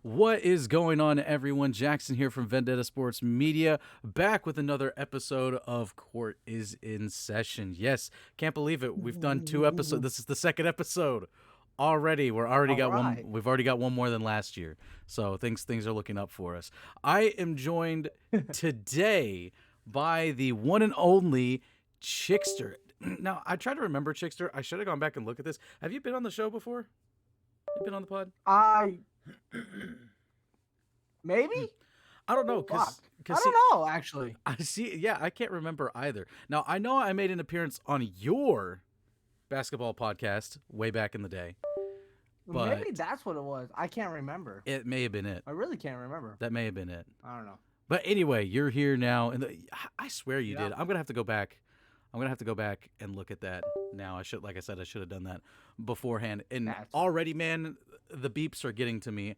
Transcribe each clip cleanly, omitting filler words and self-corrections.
What is going on, everyone? Jackson here from Vendetta Sports Media, back with another episode of Court is in Session. Yes, can't believe it. We've done two episodes. This is the second episode already. All right. We've already got one more than last year, so things are looking up for us. I am joined today by the one and only Chickster. Now, I try to remember Chickster. I should have gone back and looked at this. Have you been on the show before? You been on the pod? I maybe. I don't know, Fuck. I cause see, don't know. Actually, I see. Yeah, I can't remember either. Now I know I made an appearance on your basketball podcast way back in the day, but maybe that's what it was. I can't remember. it may have been it. I really can't remember. That may have been it. I don't know. But anyway, you're here now, and I swear you Yeah. did. I'm gonna have to go back. I'm gonna have to go back and look at that now. Like I said, I should have done that beforehand. And That's already, man, the beeps are getting to me.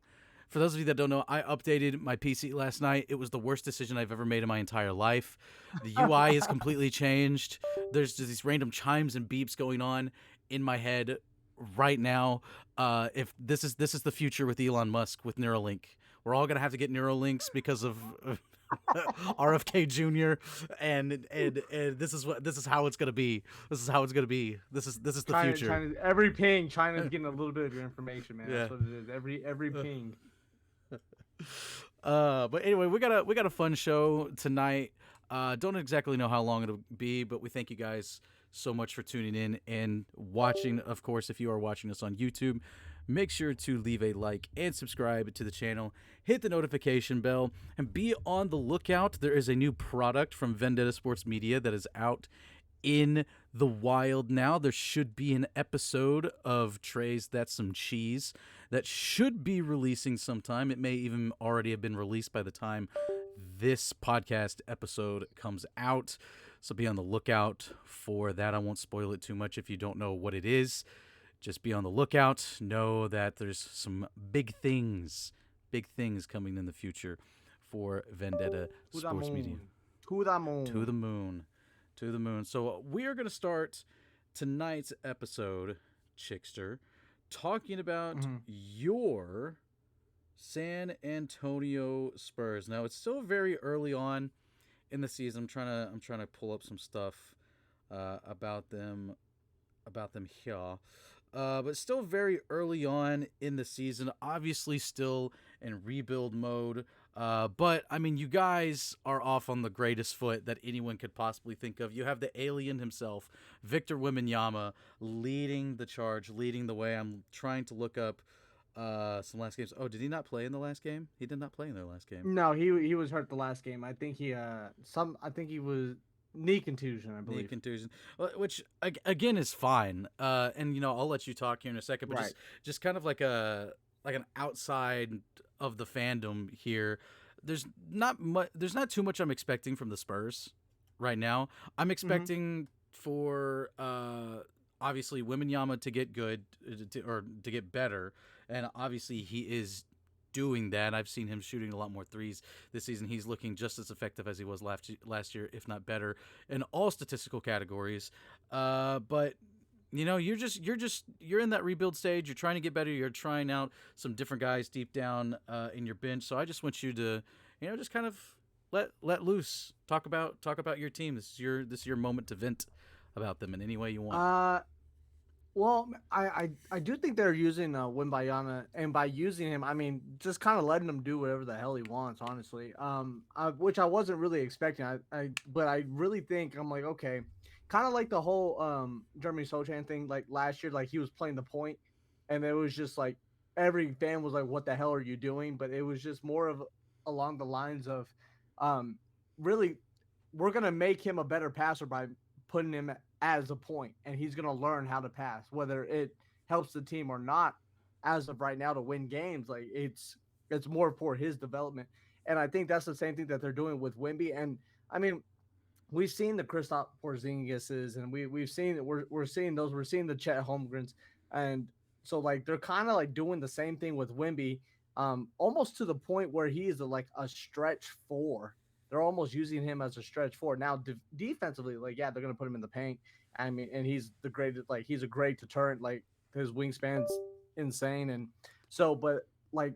For those of you that don't know, I updated my PC last night. It was the worst decision I've ever made in my entire life. The UI is completely changed. There's just these random chimes and beeps going on in my head right now. If this is the future with Elon Musk with Neuralink, we're all gonna have to get Neuralinks because of RFK Jr. and this is how it's gonna be. This is how it's gonna be. This is the future. Every ping, China's getting a little bit of your information, man. Yeah. That's what it is. Every ping. But anyway, we got a fun show tonight. Don't exactly know how long it'll be, but we thank you guys so much for tuning in and watching. Of course, if you are watching us on YouTube, make sure to leave a like and subscribe to the channel. Hit the notification bell and be on the lookout. There is a new product from Vendetta Sports Media that is out in the wild now. There should be an episode of Trey's That's Some Cheese that should be releasing sometime. It may even already have been released by the time this podcast episode comes out. So be on the lookout for that. I won't spoil it too much if you don't know what it is. Just be on the lookout. Know that there's some big things coming in the future for Vendetta Sports Media. To the moon. To the moon. To the moon. So we are going to start tonight's episode, Chickster, talking about your San Antonio Spurs. Now it's still very early on in the season. I'm trying to pull up some stuff about them here. But still very early on in the season. Obviously still in rebuild mode. But, I mean, you guys are off on the greatest foot that anyone could possibly think of. You have the alien himself, Victor Wembanyama, leading the charge, leading the way. I'm trying to look up some last games. Oh, did he not play in the last game? He did not play in the last game. No, he was hurt the last game. I think he was knee contusion, I believe. Knee contusion, which again is fine. And I'll let you talk here in a second, but Right. just kind of like an outside of the fandom here. There's not too much I'm expecting from the Spurs right now. I'm expecting for obviously Wembanyama to get good or to get better, and obviously he is doing that. I've seen him shooting a lot more threes this season. He's looking just as effective as he was last year, if not better, in all statistical categories. But you're in that rebuild stage. You're trying to get better. You're trying out some different guys deep down in your bench. So I just want you to, just kind of let loose. Talk about your team. This is your moment to vent about them in any way you want. Well, I do think they're using Wembayana, and by using him, I mean just kind of letting him do whatever the hell he wants, honestly. Which I wasn't really expecting. But I really think I'm like, okay, kind of like the whole Jeremy Sochan thing, like last year, like he was playing the point, and it was just like every fan was like, "What the hell are you doing?" But it was just more of along the lines of, really, we're gonna make him a better passer by putting him as a point, and he's going to learn how to pass, whether it helps the team or not. As of right now, to win games, like it's more for his development, and I think that's the same thing that they're doing with Wemby. And I mean, we've seen the Kristaps Porzingises, and we've seen we're seeing those. We're seeing the Chet Holmgrens, and so like they're kind of like doing the same thing with Wemby, almost to the point where he is like a stretch four. They're almost using him as a stretch four now. Defensively, like yeah, they're gonna put him in the paint. I mean, and he's the greatest. Like he's a great deterrent. Like his wingspan's insane, and so but like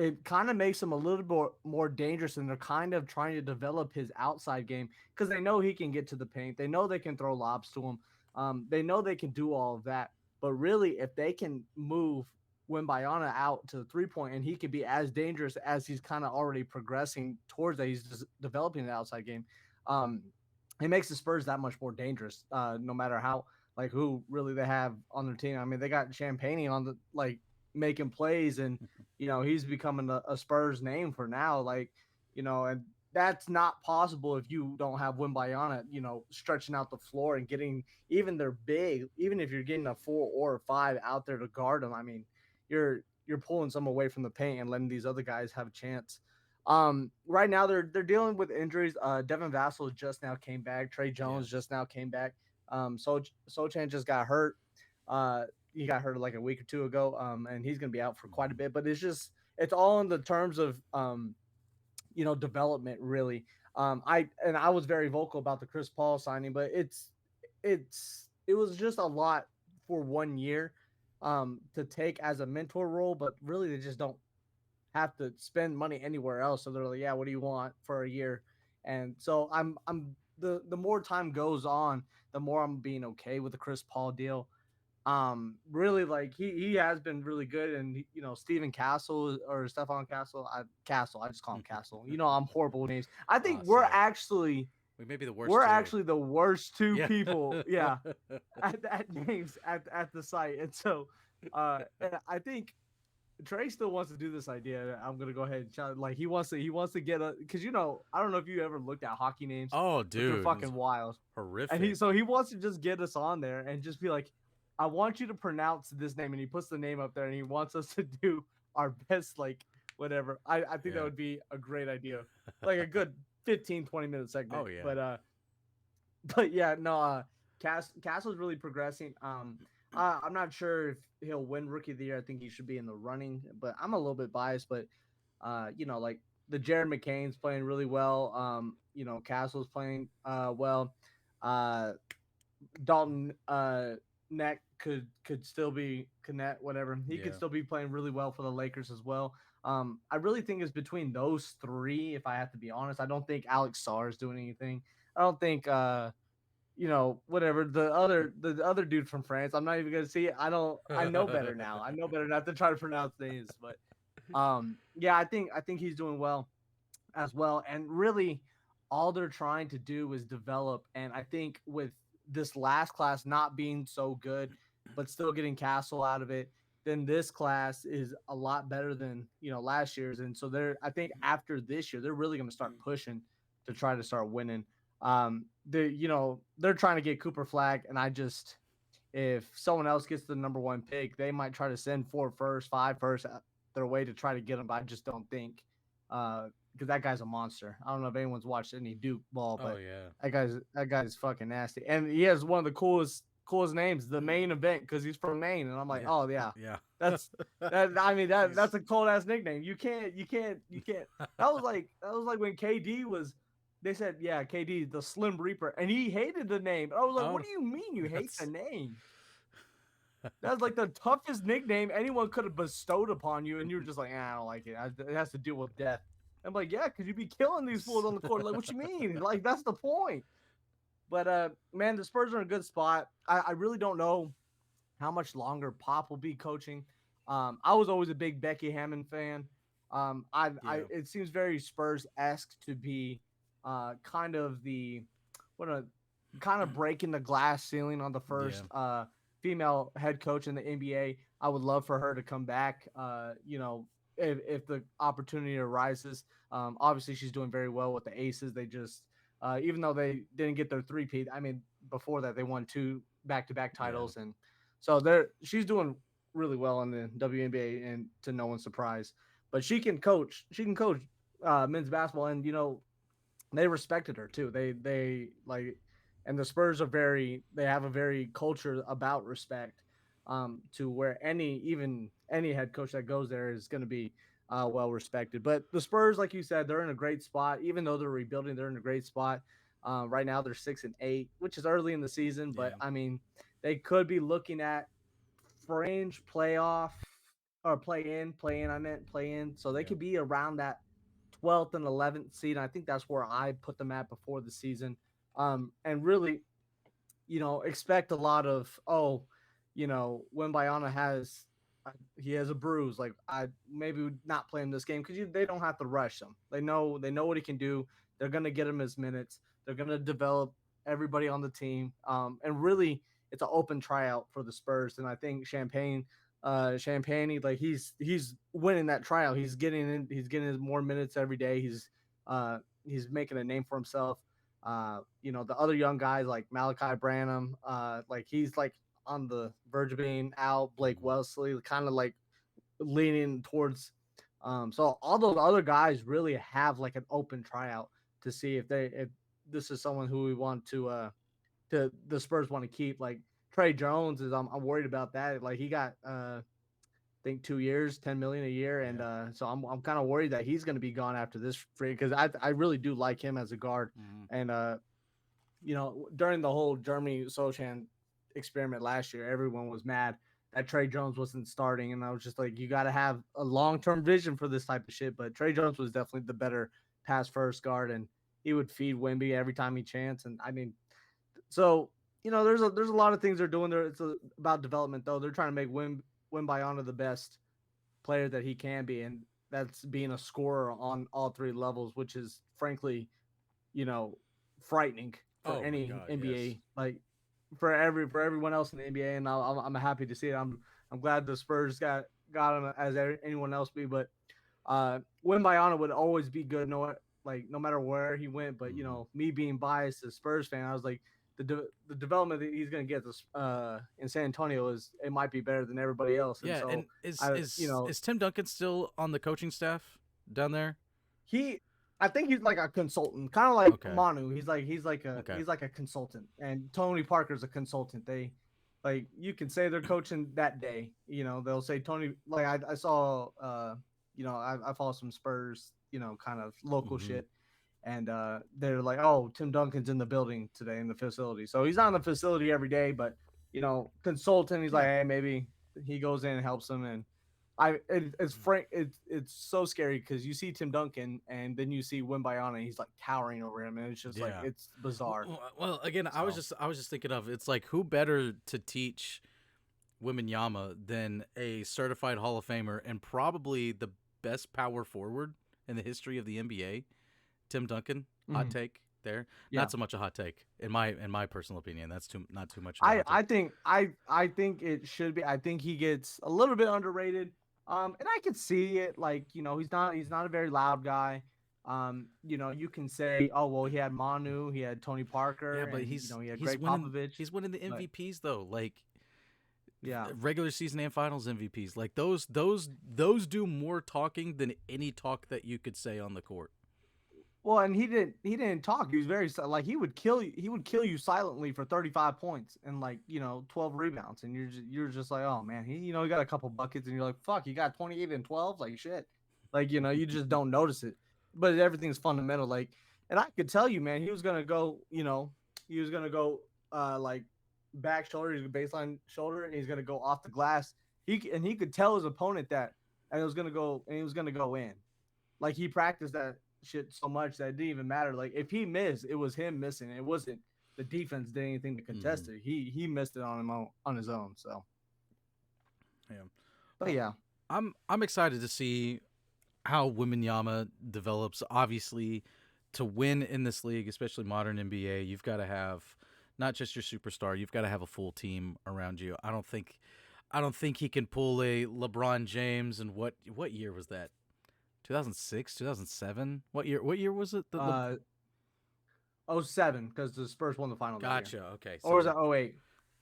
it kind of makes him a little bit more dangerous, and they're kind of trying to develop his outside game because they know he can get to the paint. They know they can throw lobs to him. They know they can do all of that. But really, if they can move Wembayana out to the 3 point, and he could be as dangerous as he's kind of already progressing towards that, he's just developing the outside game. Um, it makes the Spurs that much more dangerous. No matter how like who really they have on their team. I mean, they got Champagne on the like making plays, and he's becoming a Spurs name for now. Like, and that's not possible if you don't have Wimbayana, stretching out the floor and getting even their big, even if you're getting a 4 or 5 out there to guard them. I mean, you're pulling some away from the paint and letting these other guys have a chance. Right now they're dealing with injuries. Devin Vassell just now came back. Trey Yeah. Jones just now came back. Sochan just got hurt. He got hurt like a week or two ago. And he's gonna be out for quite a Mhm. bit. But it's all in the terms of development really. I was very vocal about the Chris Paul signing, but it was just a lot for 1 year to take as a mentor role, but really they just don't have to spend money anywhere else. So they're like, yeah, what do you want for a year? And so I'm the more time goes on, the more I'm being okay with the Chris Paul deal. Really, like he has been really good, and Stephen Castle or Stefan Castle, Castle, I just call him Castle. I'm horrible with names. I think Same. We may be the we're worst too. actually the worst two Yeah. people, yeah, at names at the site, and so and I think Trey still wants to do this idea. I'm gonna go ahead and shout, like he wants to get a because I don't know if you ever looked at hockey names, Oh, but they're dude, it's fucking wild. And horrific. he wants to just get us on there and just be like, I want you to pronounce this name, and he puts the name up there, and he wants us to do our best, like whatever. I think that Yeah. would be a great idea, like a good 15-20 minute Oh segment. yeah. But yeah, no, Castle's really progressing. I'm not sure if he'll win Rookie of the Year. I think he should be in the running, but I'm a little bit biased. But like the Jared McCain's playing really well. Castle's playing well. Uh, Dalton Neck could still be connect whatever. He could Yeah. still be playing really well for the Lakers as well. I really think it's between those three. If I have to be honest, I don't think Alex Sarr is doing anything. I don't think whatever the other dude from France. I'm not even gonna see it. I know better now. I know better not to try to pronounce names, but yeah, I think he's doing well as well. And really, all they're trying to do is develop. And I think with this last class not being so good, but still getting Castle out of it, then this class is a lot better than last year's. And so I think after this year, they're really going to start pushing to try to start winning. They're trying to get Cooper Flag, and if someone else gets the number one pick, they might try to send 4 first, 5 first their way to try to get him. But I just don't think because that guy's a monster. I don't know if anyone's watched any Duke ball, Oh but yeah. that guy's fucking nasty, and he has one of the coolest names, the main event, because he's from Maine, and I'm like, Yeah. oh yeah, Yeah. that's that. I mean that's He's a cold ass nickname. You can't. That was like when KD was. They said, yeah, KD, the Slim Reaper, and he hated the name. I was like, what oh do you mean you hate the that's name? That's like the toughest nickname anyone could have bestowed upon you, and you were just like, I don't like it. It has to deal with death. I'm like, yeah, because you'd be killing these fools on the court. Like, what you mean? Like, that's the point. But man, the Spurs are in a good spot. I really don't know how much longer Pop will be coaching. I was always a big Becky Hammond fan. I yeah. it seems very Spurs esque to be kind of the what a kind of breaking the glass ceiling on the Yeah. first female head coach in the NBA. I would love for her to come back. If the opportunity arises. Obviously, she's doing very well with the Aces. They just even though they didn't get their three-peat, I mean, before that they won 2 back-to-back Yeah. titles, and so she's doing really well in the WNBA, and to no one's surprise. But she can coach. She can coach men's basketball, and they respected her too. They like, and the Spurs they have a very culture about respect. To where even any head coach that goes there is going to be well respected. But the Spurs, like you said, they're in a great spot. Even though they're rebuilding, they're in a great spot. Right now, they're 6-8, which is early in the season. But Yeah. I mean, they could be looking at fringe playoff. or play in. I meant play in, so they Yeah. could be around that 12th and 11th seed. I think that's where I put them at before the season. And really, expect a lot of Wembayana he has a bruise. Like I maybe would not play him this game because they don't have to rush him. They know what he can do. They're gonna get him his minutes. They're gonna develop everybody on the team. And really, it's an open tryout for the Spurs. And I think Champagne, like he's winning that tryout. He's getting in. He's getting more minutes every day. He's making a name for himself. The other young guys like Malachi Branham, like he's like on the verge of being out. Blake Mhm. Wesley, kind of like leaning towards. So all those other guys really have like an open tryout to see if this is someone who we want to the Spurs want to keep. Like Trey Jones I'm worried about that. Like he got I think 2 years, 10 million a year, and Yeah. so I'm kind of worried that he's going to be gone after this free because I really do like him as a guard, Mhm. and during the whole Germany Sochan experiment last year, everyone was mad that Trey Jones wasn't starting, and I was just like, you got to have a long term vision for this type of shit. But Trey Jones was definitely the better pass first guard, and he would feed Wemby every time he chanced, and I mean, so there's a lot of things they're doing there. It's about development though. They're trying to make Wembyana the best player that he can be, and that's being a scorer on all three levels, which is frankly, you know, frightening for Oh my any God, yes. NBA, like for everyone else in the NBA. And I'm happy to see it. I'm glad the Spurs got him as anyone else be, but Wembayana would always be good, no matter where he went. But Mhm. me being biased as Spurs fan, I was like, the development that he's going to get this in San Antonio it might be better than everybody else. And Yeah, so and is I is is Tim Duncan still on the coaching staff down there? he I think he's like a consultant, kind of like Okay. Manu. He's like a Okay. he's like a consultant, and Tony Parker's a consultant. They like you can say they're coaching that day. They'll say Tony. Like I saw, I follow some Spurs, kind of local Mhm. shit, and they're like, oh, Tim Duncan's in the building today in the facility. So he's not in the facility every day, but consultant. He's like, Yeah. hey, maybe he goes in and helps him, and it's Mm. frank. It's so scary because you see Tim Duncan and then you see Wimbayana, and he's like towering over him, and it's just like Yeah. it's bizarre. Well, again, So I was just thinking of it's like who better to teach Women Yama than a certified Hall of Famer and probably the best power forward in the history of the NBA, Tim Duncan. Hot mhm, take there. Not yeah, so much a hot take in my personal opinion. That's too not too much of a I hot take. I think I think it should be. I think he gets a little bit underrated. And I could see it. Like he's not a very loud guy. You can say, oh well, he had Manu, he had Tony Yeah, Parker, but and he had Greg Popovich, he's winning the but MVPs though. Like yeah. regular season and finals MVPs. Like those do more talking than any talk that you could say on the court. Well, and he didn't talk. He was very like he would kill you silently for 35 points and 12 rebounds, and you're just like, oh man, he got a couple buckets, and you're like, fuck, you got 28 and 12, like shit, you just don't notice it, but everything's fundamental, and I could tell you, man, he was gonna go like back shoulder, baseline shoulder, and he's gonna go off the glass. He could tell his opponent that, and he was gonna go in. Like he practiced that shit so much that it didn't even matter. Like if he missed, it was him missing. It wasn't the defense did anything to Mm-hmm. contest it. He missed it on his own. So, Yeah. but Well, yeah, I'm excited to see how Wiminyama develops. Obviously, to win in this league, especially modern NBA, you've got to have not just your superstar. You've got to have a full team around you. I don't think he can pull a LeBron James. And what year was that? 2006, 2007. What year was it? uh, 07 because the Spurs won the final that year, Gotcha. Okay, or was so it 08?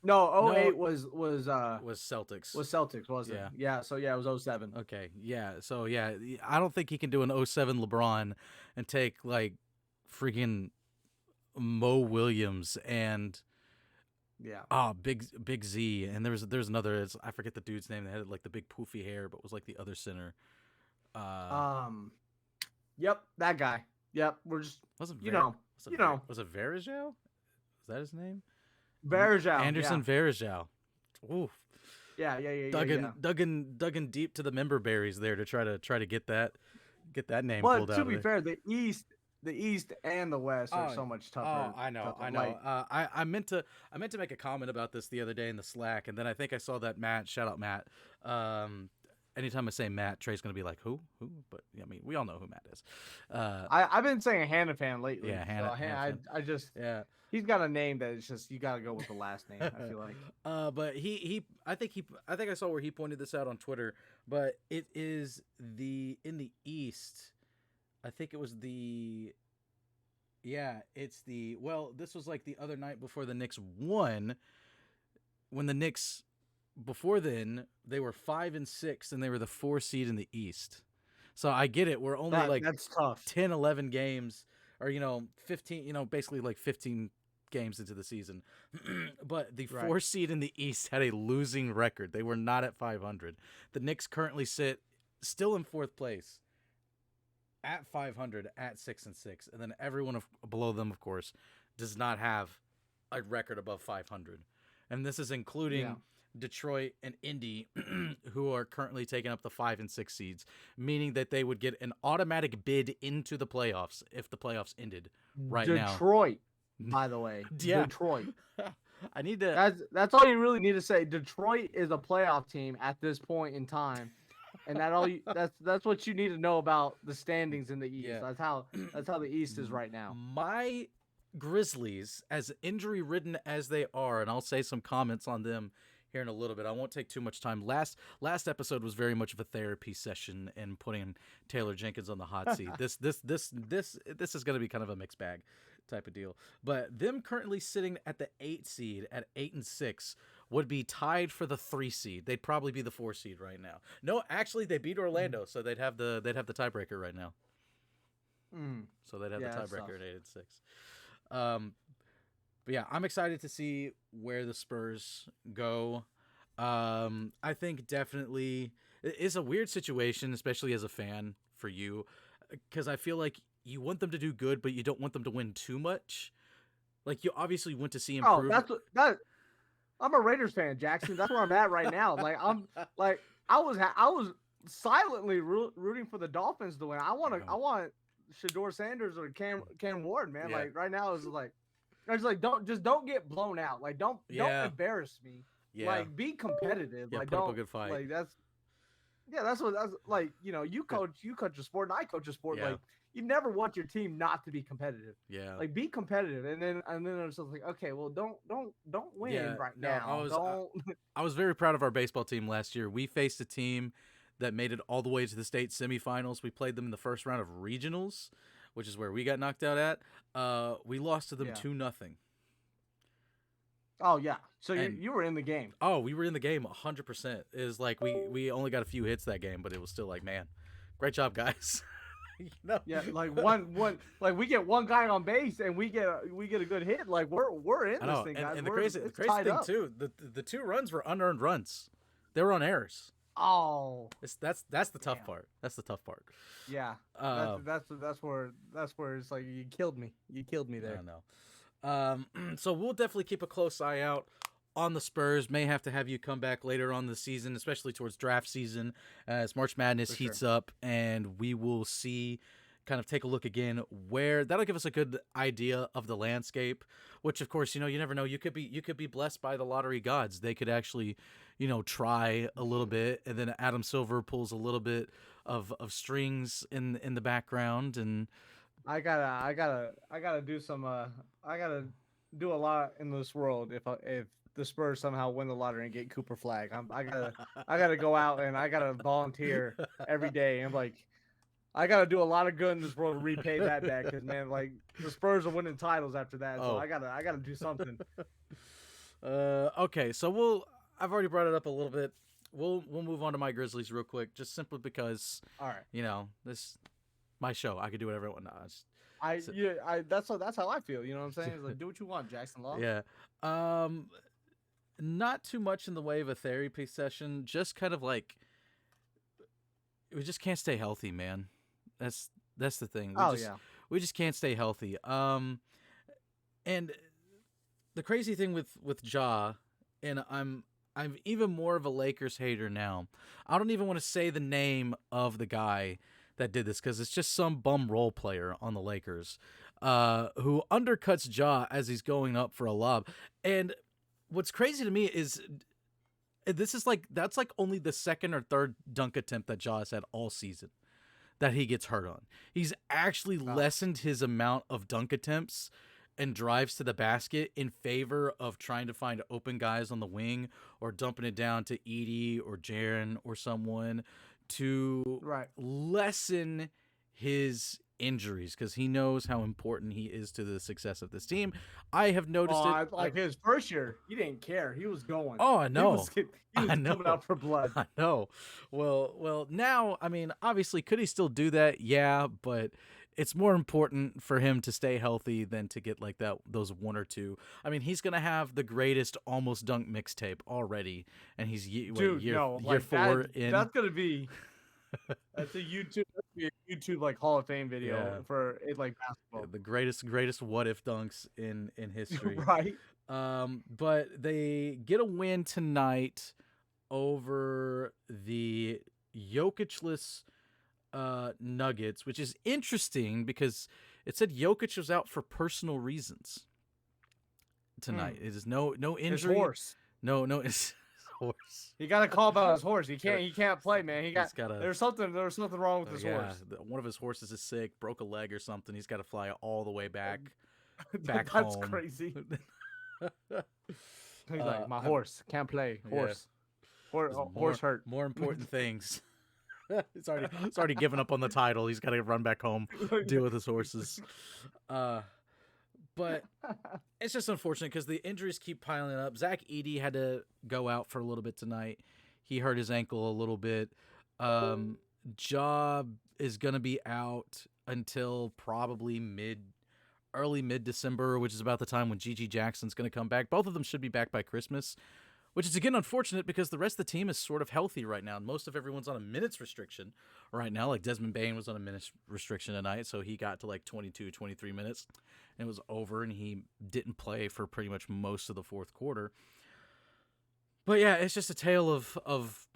No, no, 08 was Celtics. was Celtics, wasn't it? Yeah. Yeah, so yeah, it was 07. Okay. Yeah. So yeah, I don't think he can do an '07 LeBron and take like freaking Mo Williams and Yeah. Big Z, and there's another. I forget the dude's name. That had like the big poofy hair, but was like the other center. Uh, Um. Yep, that guy. Yep, we're just was it you know you know Was it Varejao? Is that his name? Varejao. Yeah. Anderson Varejao. Oof. Dug in deep to the member berries there to try to get that name pulled But to out of be there. fair, the East and the West are so much tougher. I know, tougher. I know. I meant to make a comment about this the other day in the Slack, and then I think I saw that Matt. Shout out Matt. Anytime I say Matt, Trey's gonna be like, who? But I mean, we all know who Matt is. I've been saying Hannafan lately. Yeah, I just yeah. he's got a name that it's just you got to go with the last name. I feel like. But I think I saw where he pointed this out on Twitter. But it is in the East. I think it was this was like the other night before the Knicks won, when the Knicks, before then, they were 5-6 and they were the 4 seed in the East. So I get it. We're only That's tough. 10, 11 games, or 15, basically like 15 games into the season. But the 4 seed in the East had a losing record. They were not at 500. The Knicks currently sit still in 4th place at 500 at 6-6, and then everyone below them, of course, does not have a record above 500, and this is including Detroit and Indy, who are currently taking up the 5 and 6 seeds, meaning that they would get an automatic bid into the playoffs if the playoffs ended now. Detroit, by the way, Detroit. I need to. That's all you really need to say. Detroit is a playoff team at this point in time. And that's what you need to know about the standings in the East. Yeah. That's how the East is right now. My Grizzlies, as injury ridden as they are, and I'll say some comments on them here in a little bit. I won't take too much time. Last episode was very much of a therapy session and putting Taylor Jenkins on the hot seat. This is going to be kind of a mixed bag type of deal. But them currently sitting at the 8 seed at 8-6 would be tied for the 3 seed. They'd probably be the 4 seed right now. No, actually, they beat Orlando, so they'd have the tiebreaker right now. So they'd have the tiebreaker at 8-6. But yeah, I'm excited to see where the Spurs go. I think definitely it's a weird situation, especially as a fan for you, because I feel like you want them to do good, but you don't want them to win too much. Like, you obviously want to see improvement. I'm a Raiders fan, Jackson. That's where I'm at right now. I was silently rooting for the Dolphins to win. I want Shador Sanders or Cam Ward, man. Yeah. Like, right now it's like don't get blown out. Like, don't embarrass me. Yeah. Like, be competitive. Yeah, like, put up don't a good fight. like that's like, you coach a sport and I coach a sport. Yeah. Like, you never want your team not to be competitive. Yeah. Like, be competitive, and then it's just like, okay, well, don't win now. I was very proud of our baseball team last year. We faced a team that made it all the way to the state semifinals. We played them in the first round of regionals, which is where we got knocked out at. We lost to them 2-0. Oh yeah, so you were in the game. Oh, we were in the game 100%. It was like we only got a few hits that game, but it was still like, man, great job, guys. Yeah, like one like we get one guy on base and we get a good hit. Like, we're in this thing, guys. And the crazy thing too, the 2 runs were unearned runs. They were on errors. Oh, that's the tough part. That's the tough part. Yeah, that's where it's like, you killed me. You killed me there. I know. So we'll definitely keep a close eye out on the Spurs. May have to have you come back later on the season, especially towards draft season, as March Madness heats up, and we will see, kind of take a look again where that'll give us a good idea of the landscape, which of course, you never know. You could be blessed by the lottery gods. They could actually, try a little bit, and then Adam Silver pulls a little bit of strings in the background, and I gotta do some I gotta do a lot in this world if the Spurs somehow win the lottery and get Cooper Flag. I gotta go out and I gotta volunteer every day, and like, I gotta do a lot of good in this world to repay that back, because, man, like, the Spurs are winning titles after that, so I gotta do something. Okay, so I've already brought it up a little bit. We'll move on to my Grizzlies real quick, just simply because, all right, this my show. I could do whatever I want. That's how I feel. You know what I'm saying? It's like, do what you want, Jackson Law. Yeah. Not too much in the way of a therapy session. Just kind of like, we just can't stay healthy, man. That's the thing. We just can't stay healthy. And the crazy thing with Ja, and I'm even more of a Lakers hater now. I don't even want to say the name of the guy that did this because it's just some bum role player on the Lakers who undercuts Ja as he's going up for a lob. And what's crazy to me is that's like only the second or third dunk attempt that Ja has had all season that he gets hurt on. He's actually lessened his amount of dunk attempts and drives to the basket in favor of trying to find open guys on the wing or dumping it down to Edie or Jaren or someone to lessen his injuries because he knows how important he is to the success of this team. I have noticed it. Like his first year, he didn't care. He was going. Oh, I know. He was coming out for blood. I know. Well, now, I mean, obviously, could he still do that? Yeah, but it's more important for him to stay healthy than to get like those one or two. I mean, he's gonna have the greatest almost dunk mixtape already, and he's year 4 in. That's gonna be. That's a YouTube like Hall of Fame video for it, like basketball. The greatest what if dunks in history. Right. But they get a win tonight over the Jokic-less Nuggets, which is interesting because it said Jokic was out for personal reasons tonight. It is no injury. His horse. No, it's horse. He got a call about his horse. He can't play, man. There's something wrong with his horse. One of his horses is sick, broke a leg or something. He's got to fly all the way back home. That's crazy. He's like, my horse can't play. Horse. Horse hurt. More important things. He's already given up on the title. He's got to run back home, deal with his horses. But it's just unfortunate because the injuries keep piling up. Zach Edey had to go out for a little bit tonight. He hurt his ankle a little bit. Ja is going to be out until probably early mid-December, which is about the time when Gigi Jackson's going to come back. Both of them should be back by Christmas, which is, again, unfortunate because the rest of the team is sort of healthy right now. Most of everyone's on a minutes restriction right now. Like Desmond Bane was on a minutes restriction tonight, so he got to like 22, 23 minutes, and it was over, and he didn't play for pretty much most of the fourth quarter. But, yeah, it's just a tale of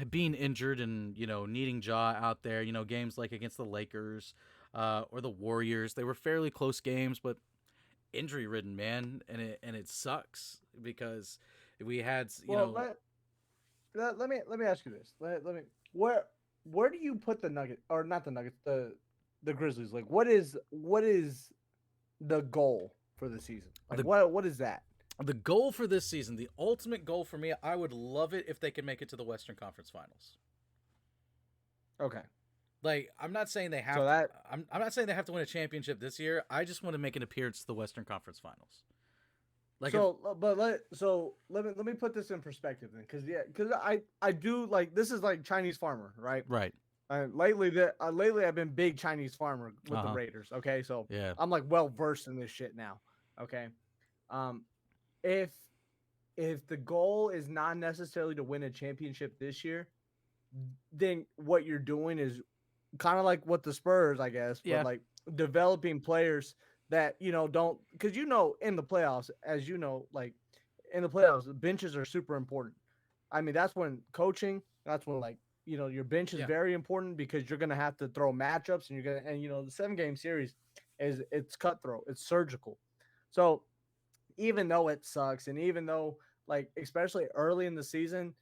being injured and, needing Ja out there. Games like against the Lakers or the Warriors, they were fairly close games, but injury-ridden, man, and it sucks because – we had, let me ask you this. Let me where do you put the Nuggets, or not the Nuggets, the Grizzlies? Like, what is the goal for the season? Like, what is that? The goal for this season, the ultimate goal for me, I would love it if they could make it to the Western Conference Finals. Okay. Like, I'm not saying they have. I'm not saying they have to win a championship this year. I just want to make an appearance to the Western Conference Finals. Like let me put this in perspective then, because I do like, this is like Chinese farmer, right? Right. Lately I've been big Chinese farmer with the Raiders. Okay, so yeah, I'm like well versed in this shit now. Okay, if the goal is not necessarily to win a championship this year, then what you're doing is kind of like what the Spurs, I guess, but like developing players that don't, because in the playoffs, as like in the playoffs, benches are super important. I mean, that's when coaching, that's when like your bench is very important, because you're gonna have to throw matchups, and the 7-game series it's cutthroat, it's surgical. So even though it sucks, and even though like especially early in the season,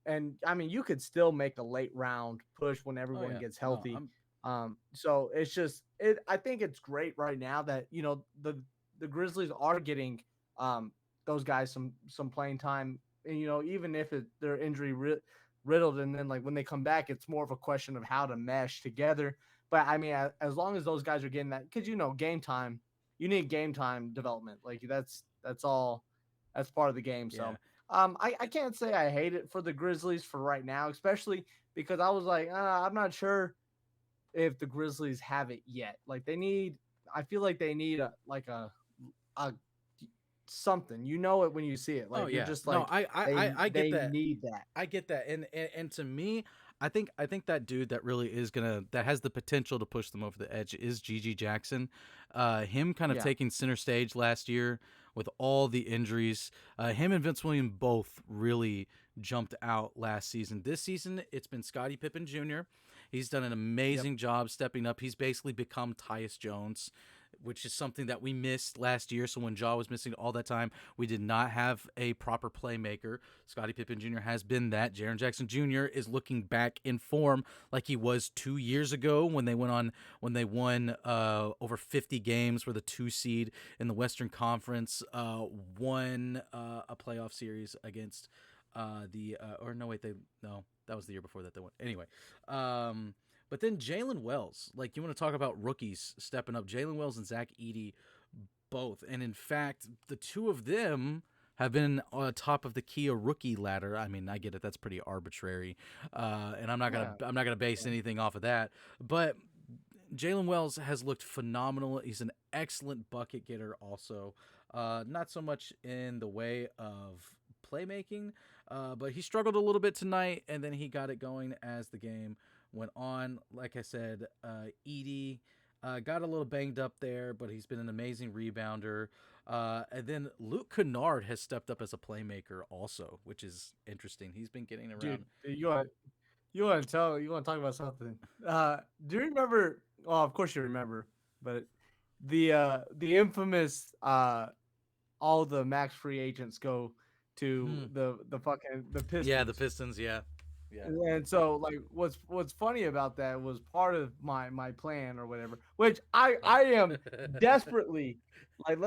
and I mean you could still make a late round push when everyone gets healthy. So it's just I think it's great right now that the Grizzlies are getting those guys some playing time, and even if they're injury riddled, and then like when they come back, it's more of a question of how to mesh together. But I mean, as long as those guys are getting that, because game time, you need game time development. Like that's all, that's part of the game. So I can't say I hate it for the Grizzlies for right now, especially because I was like, I'm not sure if the Grizzlies have it yet. Like I feel like they need a something. It when you see it. Like you're just like, no, I get they that. Need that. I get that. And to me, I think that dude that really is that has the potential to push them over the edge is Gigi Jackson. Him kind of taking center stage last year with all the injuries. Him and Vince Williams both really jumped out last season. This season, it's been Scottie Pippen Jr. He's done an Yep. amazing job stepping up. He's basically become Tyus Jones, which is something that we missed last year. So when Ja was missing all that time, we did not have a proper playmaker. Scottie Pippen Jr. has been that. Jaren Jackson Jr. is looking back in form like he was 2 years ago when they won over 50 games, were the 2 seed in the Western Conference, won a playoff series against that was the year before that they won. Anyway, but then Jalen Wells, like, you want to talk about rookies stepping up. Jalen Wells and Zach Edey both. And in fact, the two of them have been on top of the Kia rookie ladder. I mean, I get it. That's pretty arbitrary. And Yeah. I'm not gonna base anything off of that. But Jalen Wells has looked phenomenal. He's an excellent bucket getter also. Not so much in the way of playmaking, but he struggled a little bit tonight, and then he got it going as the game went on. Like I said, Edie got a little banged up there, but he's been an amazing rebounder. And then Luke Kennard has stepped up as a playmaker also, which is interesting. He's been getting Dude, around. you want to talk about something? Do you remember? Well, of course you remember, but the infamous all the max free agents go to Hmm. the Yeah, the Pistons. Pistons. Yeah, yeah. And so, like, what's funny about that was part of my plan or whatever, which I am desperately, like,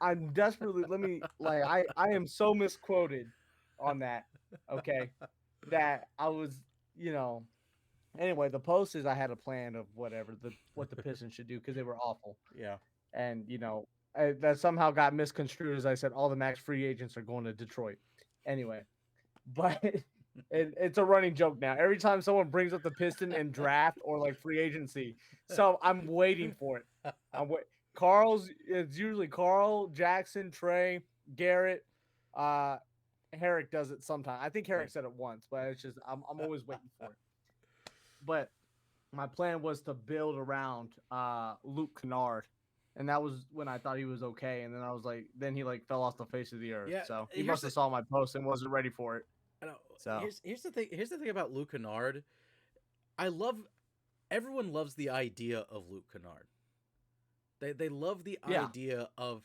I'm desperately, like, I am so misquoted on that. Okay, that I was, you know. Anyway, the post is I had a plan of what the Pistons should do because they were awful, Yeah. and that somehow got misconstrued as I said all the max free agents are going to Detroit. Anyway, but it's a running joke now. Every time someone brings up the Piston in draft or like free agency, so I'm waiting for it. I'm wait. It's usually Carl, Jackson, Trey, Garrett. Uh, Herrick does it sometimes. I think Herrick said it once, but it's just I'm always waiting for it. But my plan was to build around Luke Kennard. And that was when I thought he was okay. And then I was like, then he like fell off the face of the earth. Yeah. So he Here's must the have saw my post and wasn't ready for it. I know. So Here's the thing. Here's the thing about Luke Kennard. I love everyone loves the idea of Luke Kennard. They love the yeah, idea of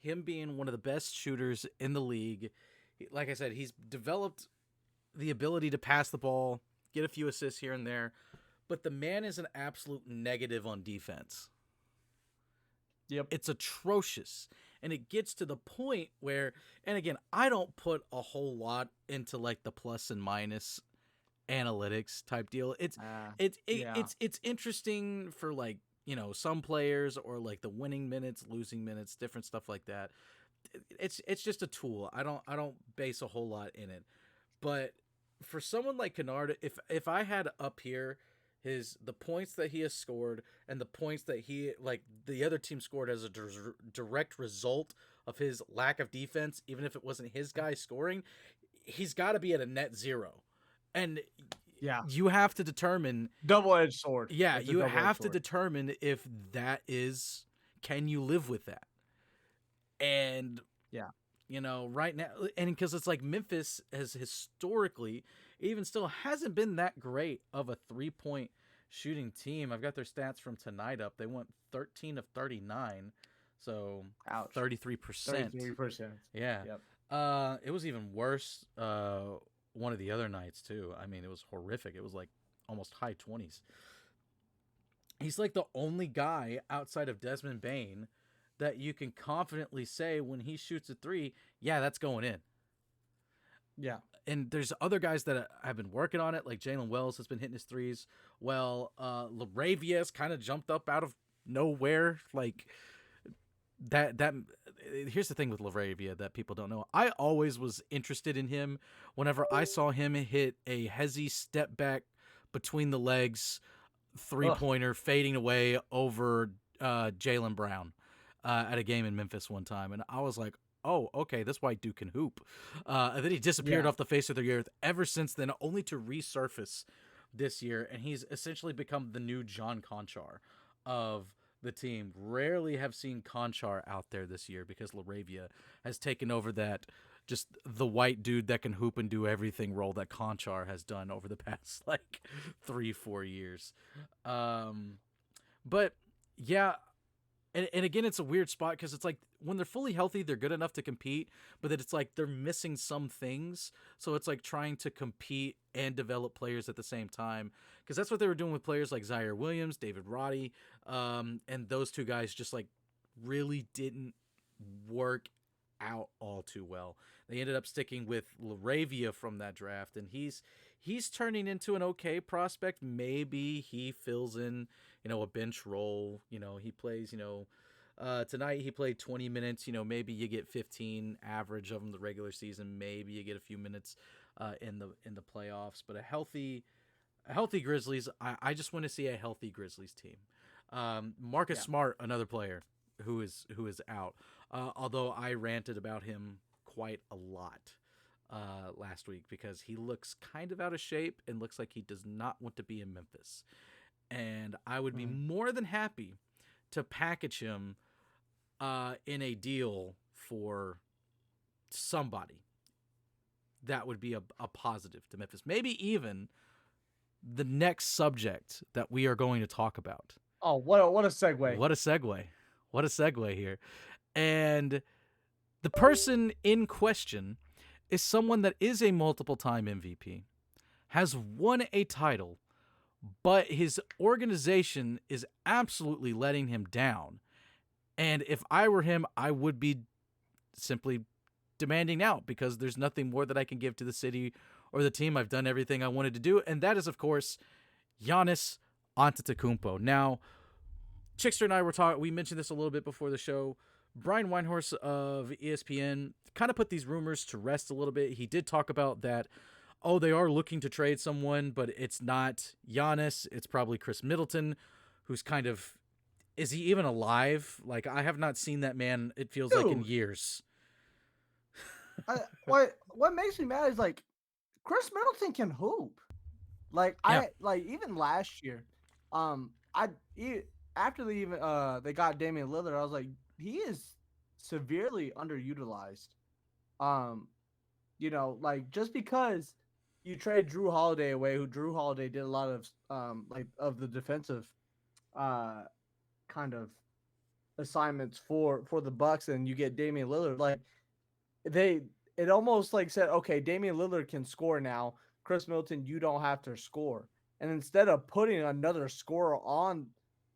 him being one of the best shooters in the league. Like I said, he's developed the ability to pass the ball, get a few assists here and there, but the man is an absolute negative on defense. yep, It's atrocious. And it gets to the point where, and again, I don't put a whole lot into like the plus and minus analytics type deal. yeah, It's interesting for, like, some players, or like the winning minutes, losing minutes, different stuff like that. It's just a tool. I don't base a whole lot in it. But for someone like Kennard, if I had up here the points that he has scored and the points that he, like, the other team scored as a direct result of his lack of defense, even if it wasn't his guy scoring, he's got to be at a net zero. And yeah. you have to determine, Double-edged sword. yeah, It's a you double-edged have to sword. determine if that is, can you live with that? And Yeah, right now, and because it's like Memphis has historically, even still, hasn't been that great of a 3-point shooting team. I've got their stats from tonight up. They went 13 of 39, so ouch. 33%. 33%. Yeah. Yep. It was even worse one of the other nights too. I mean, it was horrific. It was like almost high 20s. He's like the only guy outside of Desmond Bain that you can confidently say when he shoots a three, yeah, that's going in. Yeah. And there's other guys that have been working on it, like Jalen Wells has been hitting his threes. Well, Laravia's kind of jumped up out of nowhere. Like, that here's the thing with Laravia that people don't know. I always was interested in him whenever I saw him hit a hezzy step back between the legs 3-pointer fading away over Jaylen Brown at a game in Memphis one time, and I was like, oh, okay, this white dude can hoop. And then he disappeared Yeah. off the face of the earth ever since then, only to resurface this year, and he's essentially become the new John Conchar of the team. Rarely have seen Conchar out there this year because Laravia has taken over that just the white dude that can hoop and do everything role that Conchar has done over the past like 3-4 years. Um, but yeah, and again, it's a weird spot because it's like when they're fully healthy, they're good enough to compete, but then it's like they're missing some things. So it's like trying to compete and develop players at the same time because that's what they were doing with players like Zaire Williams, David Roddy, and those two guys just like really didn't work out all too well. They ended up sticking with Laravia from that draft, and he's turning into an okay prospect. Maybe he fills in, a bench role. He plays, tonight he played 20 minutes. Maybe you get 15 average of him the regular season. Maybe you get a few minutes in the playoffs. But a healthy Grizzlies. I just want to see a healthy Grizzlies team. Marcus Smart, another player who is out. Although I ranted about him quite a lot last week because he looks kind of out of shape and looks like he does not want to be in Memphis. And I would be more than happy to package him in a deal for somebody. That would be a positive to Memphis. Maybe even the next subject that we are going to talk about. Oh, what a segue. What a segue. What a segue here. And the person in question is someone that is a multiple-time MVP, has won a title, but his organization is absolutely letting him down. And if I were him, I would be simply demanding out because there's nothing more that I can give to the city or the team. I've done everything I wanted to do. And that is, of course, Giannis Antetokounmpo. Now, Chickster and I we mentioned this a little bit before the show. Brian Weinhorst of ESPN kind of put these rumors to rest a little bit. He did talk about that, they are looking to trade someone, but it's not Giannis. It's probably Chris Middleton, who's kind of, is he even alive? Like, I have not seen that man, it feels like, in years. What makes me mad is, like, Chris Middleton can hoop. Like, even last year, after they got Damian Lillard, I was like, he is severely underutilized. Like, just because you trade Drew Holiday away, who Drew Holiday did a lot of of the defensive kind of assignments for the Bucks, and you get Damian Lillard, like it almost like said, okay, Damian Lillard can score now. Chris Middleton, you don't have to score. And instead of putting another scorer on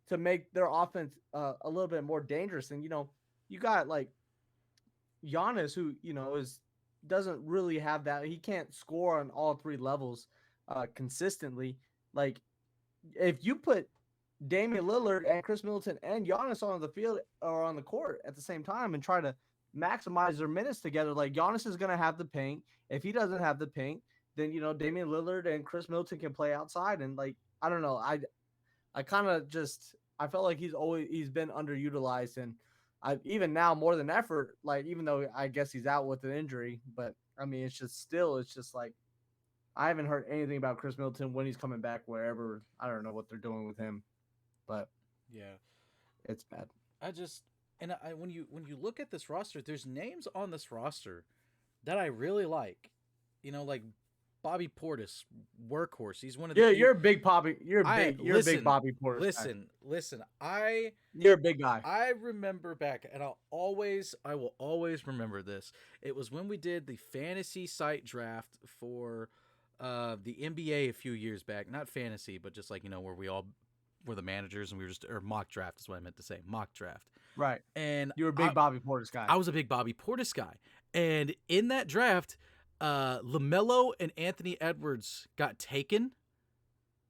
to make their offense a little bit more dangerous, and you got like Giannis, who doesn't really have that. He can't score on all three levels consistently. Like, if you put Damian Lillard and Chris Middleton and Giannis on the field or on the court at the same time and try to maximize their minutes together, like, Giannis is going to have the paint. If he doesn't have the paint, then Damian Lillard and Chris Middleton can play outside. And, like, I don't know, I kind of just, I felt like he's been underutilized, and even now more than effort, like, even though I guess he's out with an injury, but I mean, it's just like, I haven't heard anything about Chris Middleton when he's coming back, wherever. I don't know what they're doing with him, but yeah, it's bad. When you look at this roster, there's names on this roster that I really like, like Bobby Portis, workhorse. He's one of the you're a big Bobby. You're a big Bobby Portis. Listen. You're a big guy. I remember back, and I will always remember this. It was when we did the fantasy site draft for the NBA a few years back. Not fantasy, but just like where we all were the managers, and we were or mock draft is what I meant to say. Mock draft. Right. And you were a big Bobby Portis guy. I was a big Bobby Portis guy, and in that draft, LaMelo and Anthony Edwards got taken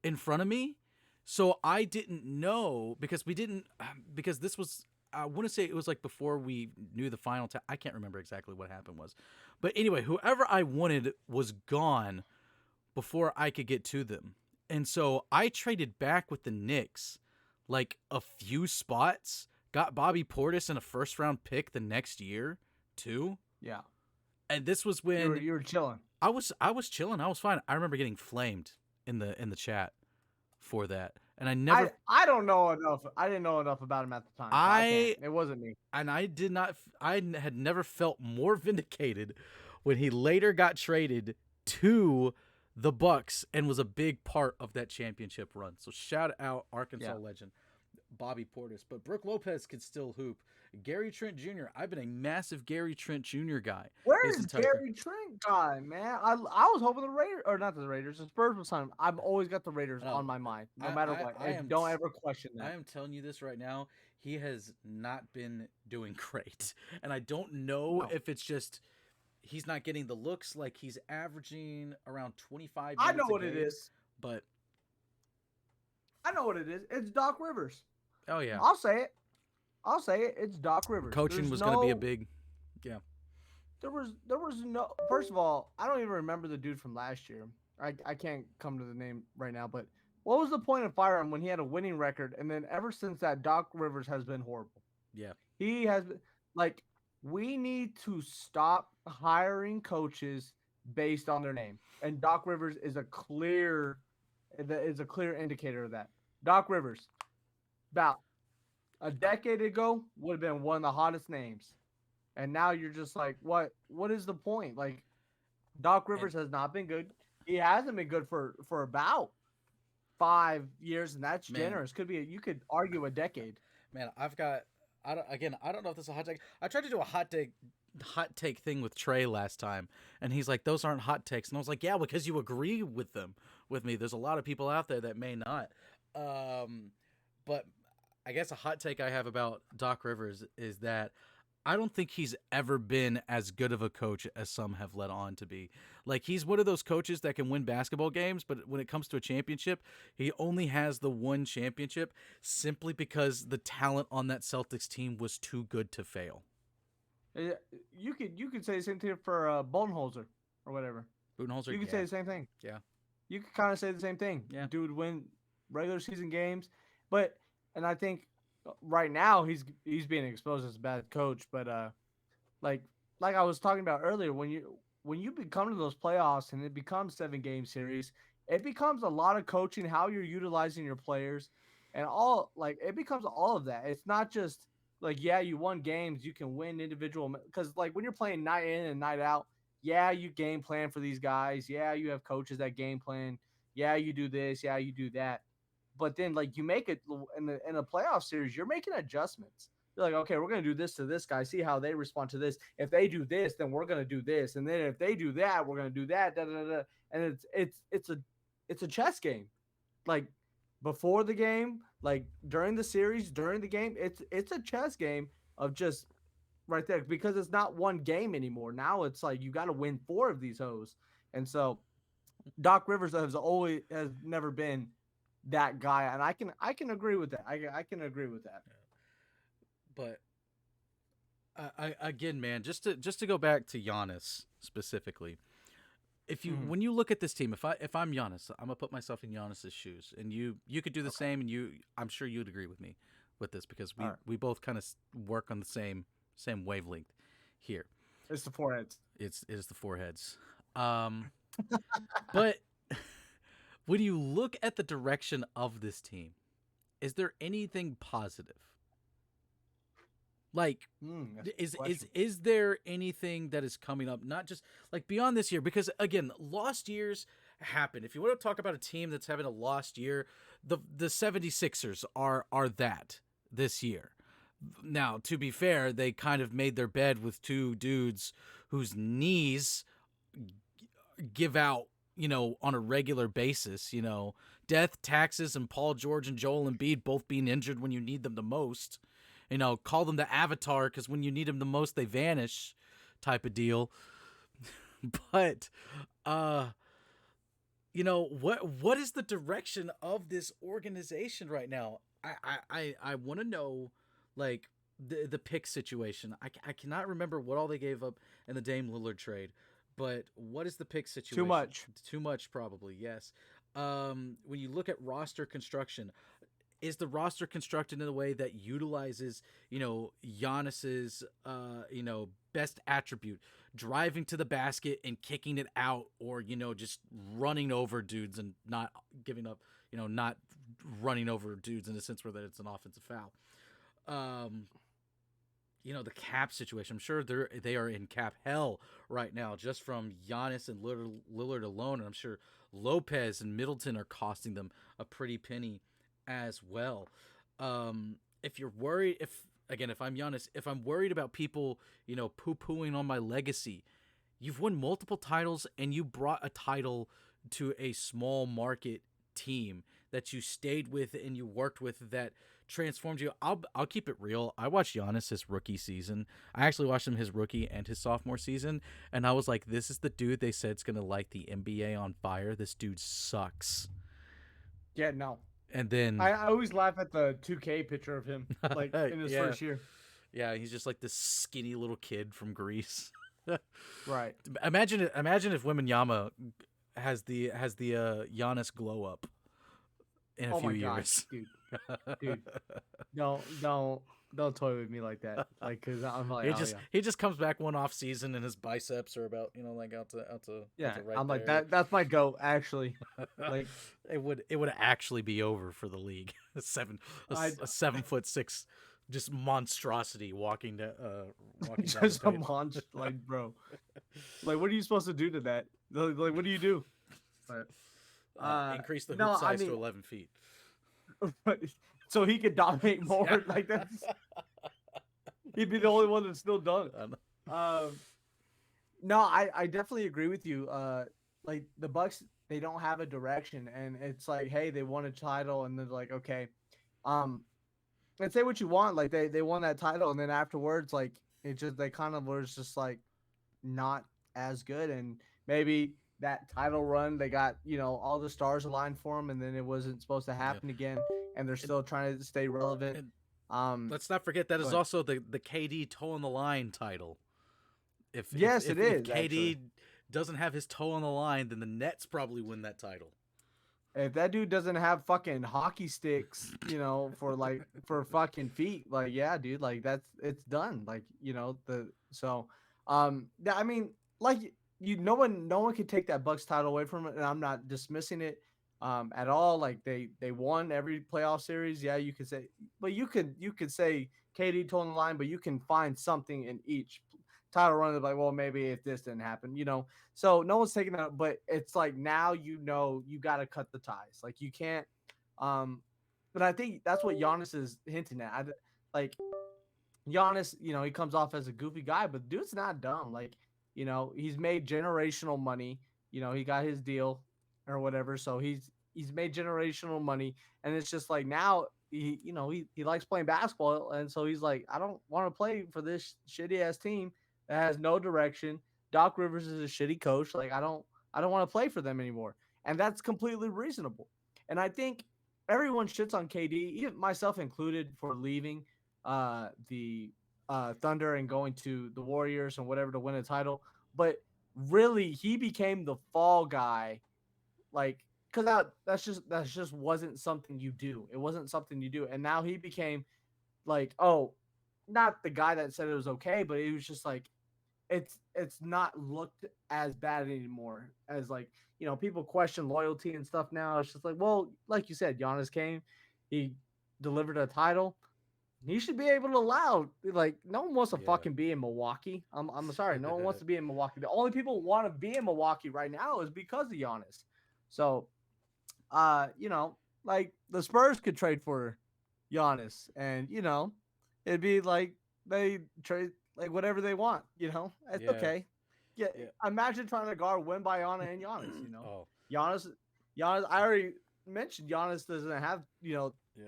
in front of me. So I didn't know because this was, I want to say it was like before we knew the final I can't remember exactly what happened was. But anyway, whoever I wanted was gone before I could get to them. And so I traded back with the Knicks like a few spots, got Bobby Portis and a first round pick the next year too. Yeah. And this was when you were chilling. I was chilling. I was fine. I remember getting flamed in the chat for that. and I never, I don't know enough. I didn't know enough about him at the time, so I can't. I It wasn't me. and I did not, had never felt more vindicated when he later got traded to the Bucks and was a big part of that championship run. So shout out Arkansas Yeah. legend Bobby Portis. But Brooke Lopez could still hoop. Gary Trent Jr. I've been a massive Gary Trent Jr. guy. Where's Gary Trent guy, man? I was hoping the Raiders, or not the Raiders, the Spurs was on. I've always got the Raiders on my mind, no matter what. Don't ever question that. I am telling you this right now. He has not been doing great, and I don't know if it's just he's not getting the looks. Like he's averaging around 25 minutes I know what it is. But I know what it is. It's Doc Rivers. Oh yeah, I'll say it. It's Doc Rivers. Coaching was going to be a big, yeah. There was no. First of all, I don't even remember the dude from last year. I can't come to the name right now, but what was the point of firing him when he had a winning record? And then ever since that, Doc Rivers has been horrible. Yeah, he has been like. We need to stop hiring coaches based on their name, and Doc Rivers is a clear indicator of that. Doc Rivers, about a decade ago, would have been one of the hottest names, and now you're just like, what? What is the point? Like, Doc Rivers has not been good. He hasn't been good for about 5 years, and that's generous. You could argue a decade. Man, I don't know if this is a hot take. I tried to do a hot take thing with Trey last time, and he's like, "Those aren't hot takes," and I was like, "Yeah, because you agree with me. There's a lot of people out there that may not." But I guess a hot take I have about Doc Rivers is that I don't think he's ever been as good of a coach as some have led on to be. Like, he's one of those coaches that can win basketball games, but when it comes to a championship, he only has the one championship simply because the talent on that Celtics team was too good to fail. You could say the same thing for Budenholzer or whatever. Budenholzer, you could say the same thing. Yeah, you could kind of say the same thing. Yeah, dude win regular season games, and I think right now he's being exposed as a bad coach. But like I was talking about earlier, when you become to those playoffs and it becomes 7-game series, it becomes a lot of coaching, how you're utilizing your players, and it becomes all of that. It's not just like, yeah, you won games, you can win individual, because like when you're playing night in and night out, yeah, you game plan for these guys, yeah, you have coaches that game plan, yeah, you do this, yeah, you do that. But then, like, you make it in a playoff series, you're making adjustments. You're like, okay, we're going to do this to this guy, see how they respond to this. If they do this, then we're going to do this. And then if they do that, we're going to do that. Da, da, da, da. And it's a chess game. Like, before the game, like during the series, during the game, it's a chess game of just right there, because it's not one game anymore. Now it's like you got to win 4 of these hoes. And so Doc Rivers has never been that guy, and I can agree with that. I can agree with that. But I again, man, just to go back to Giannis specifically, if you when you look at this team, if I'm Giannis, I'm gonna put myself in Giannis's shoes, and you could do the same, and I'm sure you'd agree with me with this, because we both kind of work on the same wavelength here. It's the foreheads. It is the foreheads. But when you look at the direction of this team, is there anything positive? Like, is there anything that is coming up, not just like beyond this year? Because again, lost years happen. If you want to talk about a team that's having a lost year, the 76ers are that this year. Now, to be fair, they kind of made their bed with 2 dudes whose knees give out, on a regular basis, death, taxes, and Paul George and Joel Embiid both being injured when you need them the most. Call them the Avatar, because when you need them the most, they vanish, type of deal. But, what is the direction of this organization right now? I want to know, like, the pick situation. I cannot remember what all they gave up in the Dame Lillard trade. But what is the pick situation? Too much, probably, yes. When you look at roster construction, is the roster constructed in a way that utilizes, Giannis's, best attribute, driving to the basket and kicking it out, or, just running over dudes and not giving up, not running over dudes in a sense where that it's an offensive foul. The cap situation. I'm sure they are in cap hell right now just from Giannis and Lillard alone, and I'm sure Lopez and Middleton are costing them a pretty penny as well. If you're worried, if I'm Giannis, if I'm worried about people, poo-pooing on my legacy, you've won multiple titles and you brought a title to a small market team that you stayed with and you worked with that transformed you. I'll keep it real. I watched Giannis his rookie season. I actually watched him his rookie and his sophomore season, and I was like, this is the dude they said is gonna light the NBA on fire. This dude sucks. Yeah, no. And then I always laugh at the 2K picture of him, like in his Yeah. first year. Yeah, he's just like this skinny little kid from Greece. Right. Imagine if Wembanyama has the Giannis glow up in a few my years. gosh, dude, don't toy with me like that. Like, cause I'm like, he just comes back one off season and his biceps are about like out to yeah. right I'm like there. that's my goat actually. Like it would actually be over for the league. a 7'6" just monstrosity walking down just the a page. monster, like bro. Like, what are you supposed to do to that? Like, what do you do? But, increase the hoop no, size to 11 feet. So he could dominate more. Like that's he'd be the only one that's still done. No, I definitely agree with you. Like the Bucks, they don't have a direction, and it's like, hey, they won a title, and they're like, okay, and say what you want, like they won that title, and then afterwards, like it just they kind of was just like not as good, and maybe that title run they got all the stars aligned for them, and then it wasn't supposed to happen again, and they're still trying to stay relevant. Let's not forget that is also the KD toe on the line title. If it is. If KD actually doesn't have his toe on the line, then the Nets probably win that title. If that dude doesn't have fucking hockey sticks, for fucking feet, like, yeah, dude, like it's done. Like, I mean, like no one could take that Bucks title away from it, and I'm not dismissing it at all. Like they won every playoff series. Yeah, you could say, but you could say KD toe on the line, but you can find something in each title run. Like, well, maybe if this didn't happen, so no one's taking that, but it's like now you got to cut the ties. Like you can't. But I think that's what Giannis is hinting at. Like Giannis, he comes off as a goofy guy, but dude's not dumb. Like he's made generational money. He got his deal or whatever, so he's made generational money, and it's just like now he likes playing basketball, and so he's like, I don't want to play for this shitty ass team that has no direction. Doc Rivers is a shitty coach. Like I don't want to play for them anymore. And that's completely reasonable. And I think everyone shits on KD, even myself included, for leaving the Thunder and going to the Warriors and whatever to win a title. But really, he became the fall guy, like, because that just wasn't something you do. It wasn't something you do. And now he became like, oh, not the guy that said it was okay, but it was just like it's not looked as bad anymore as like people question loyalty and stuff now. It's just like, well, like you said, Giannis came, he delivered a title. He should be able to allow, like, no one wants to fucking be in Milwaukee. I'm sorry, no one wants to be in Milwaukee. The only people who want to be in Milwaukee right now is because of Giannis. So like the Spurs could trade for Giannis, and it'd be like they trade like whatever they want. It's okay. Yeah, imagine trying to guard Wembanyama and Giannis. Giannis. I already mentioned Giannis doesn't have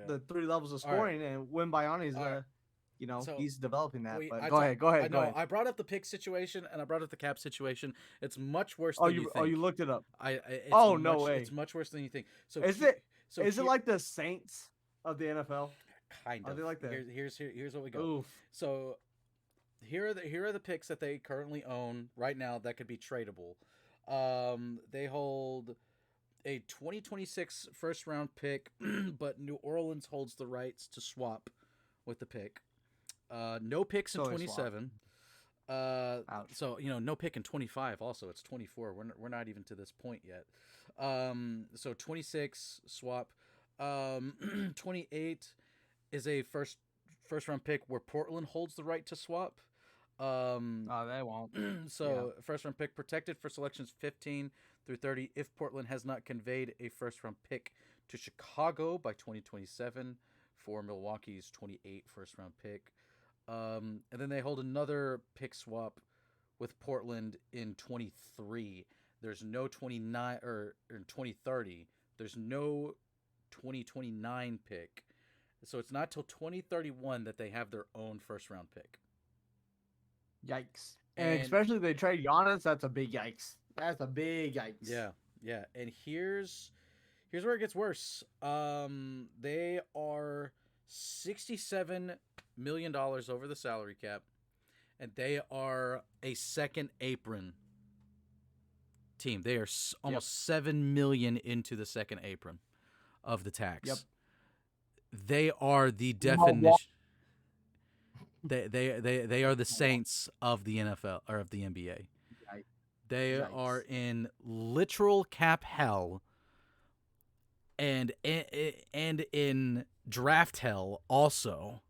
the 3 levels of scoring, and Wembanyama is he's developing that. But go ahead. Go ahead. I brought up the pick situation and I brought up the cap situation. It's much worse than you think. Oh, you looked it up. No way. It's much worse than you think. So is it like the Saints of the NFL? Kind of. Are they like that? Here's what we got. Oof. So here are the picks that they currently own right now that could be tradable. They hold a 2026 first round pick, but New Orleans holds the rights to swap with the pick. No picks in 27. So no pick in 25. Also, it's 24. We're not even to this point yet. So 26 swap. 28 is a first round pick where Portland holds the right to swap. Oh, they won't. So first round pick protected for selections 15 through 30 if Portland has not conveyed a first round pick to Chicago by 2027 for Milwaukee's 28 first round pick. And then they hold another pick swap with Portland in 23. There's no 29 or in 2030. There's no 2029 pick. So it's not till 2031 that they have their own first round pick. Yikes. And especially if they trade Giannis, that's a big yikes. That's a big yikes. Yeah. And here's where it gets worse. They are $67 million over the salary cap, and they are a second apron team. They are almost $7 million into the second apron of the tax. Yep. They are the definition. They are the Saints of the NFL or of the NBA. They are in literal cap hell, and in draft hell also.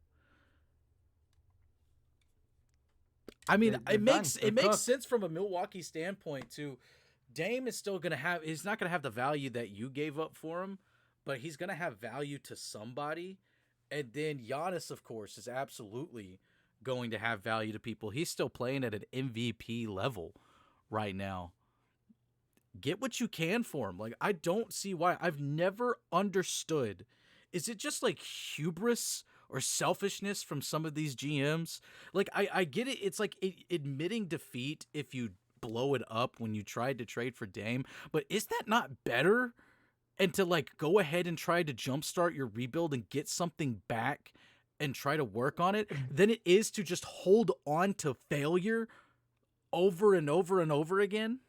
I mean, it makes sense from a Milwaukee standpoint too. Dame is still gonna have. He's not gonna have the value that you gave up for him, but he's gonna have value to somebody. And then Giannis, of course, is absolutely going to have value to people. He's still playing at an MVP level right now. Get what you can for him. Like, I don't see why. I've never understood. Is it just like hubris or selfishness from some of these GMs? Like, I get it. It's like admitting defeat if you blow it up when you tried to trade for Dame. But is that not better? And to like go ahead and try to jumpstart your rebuild and get something back and try to work on it than it is to just hold on to failure over and over and over again.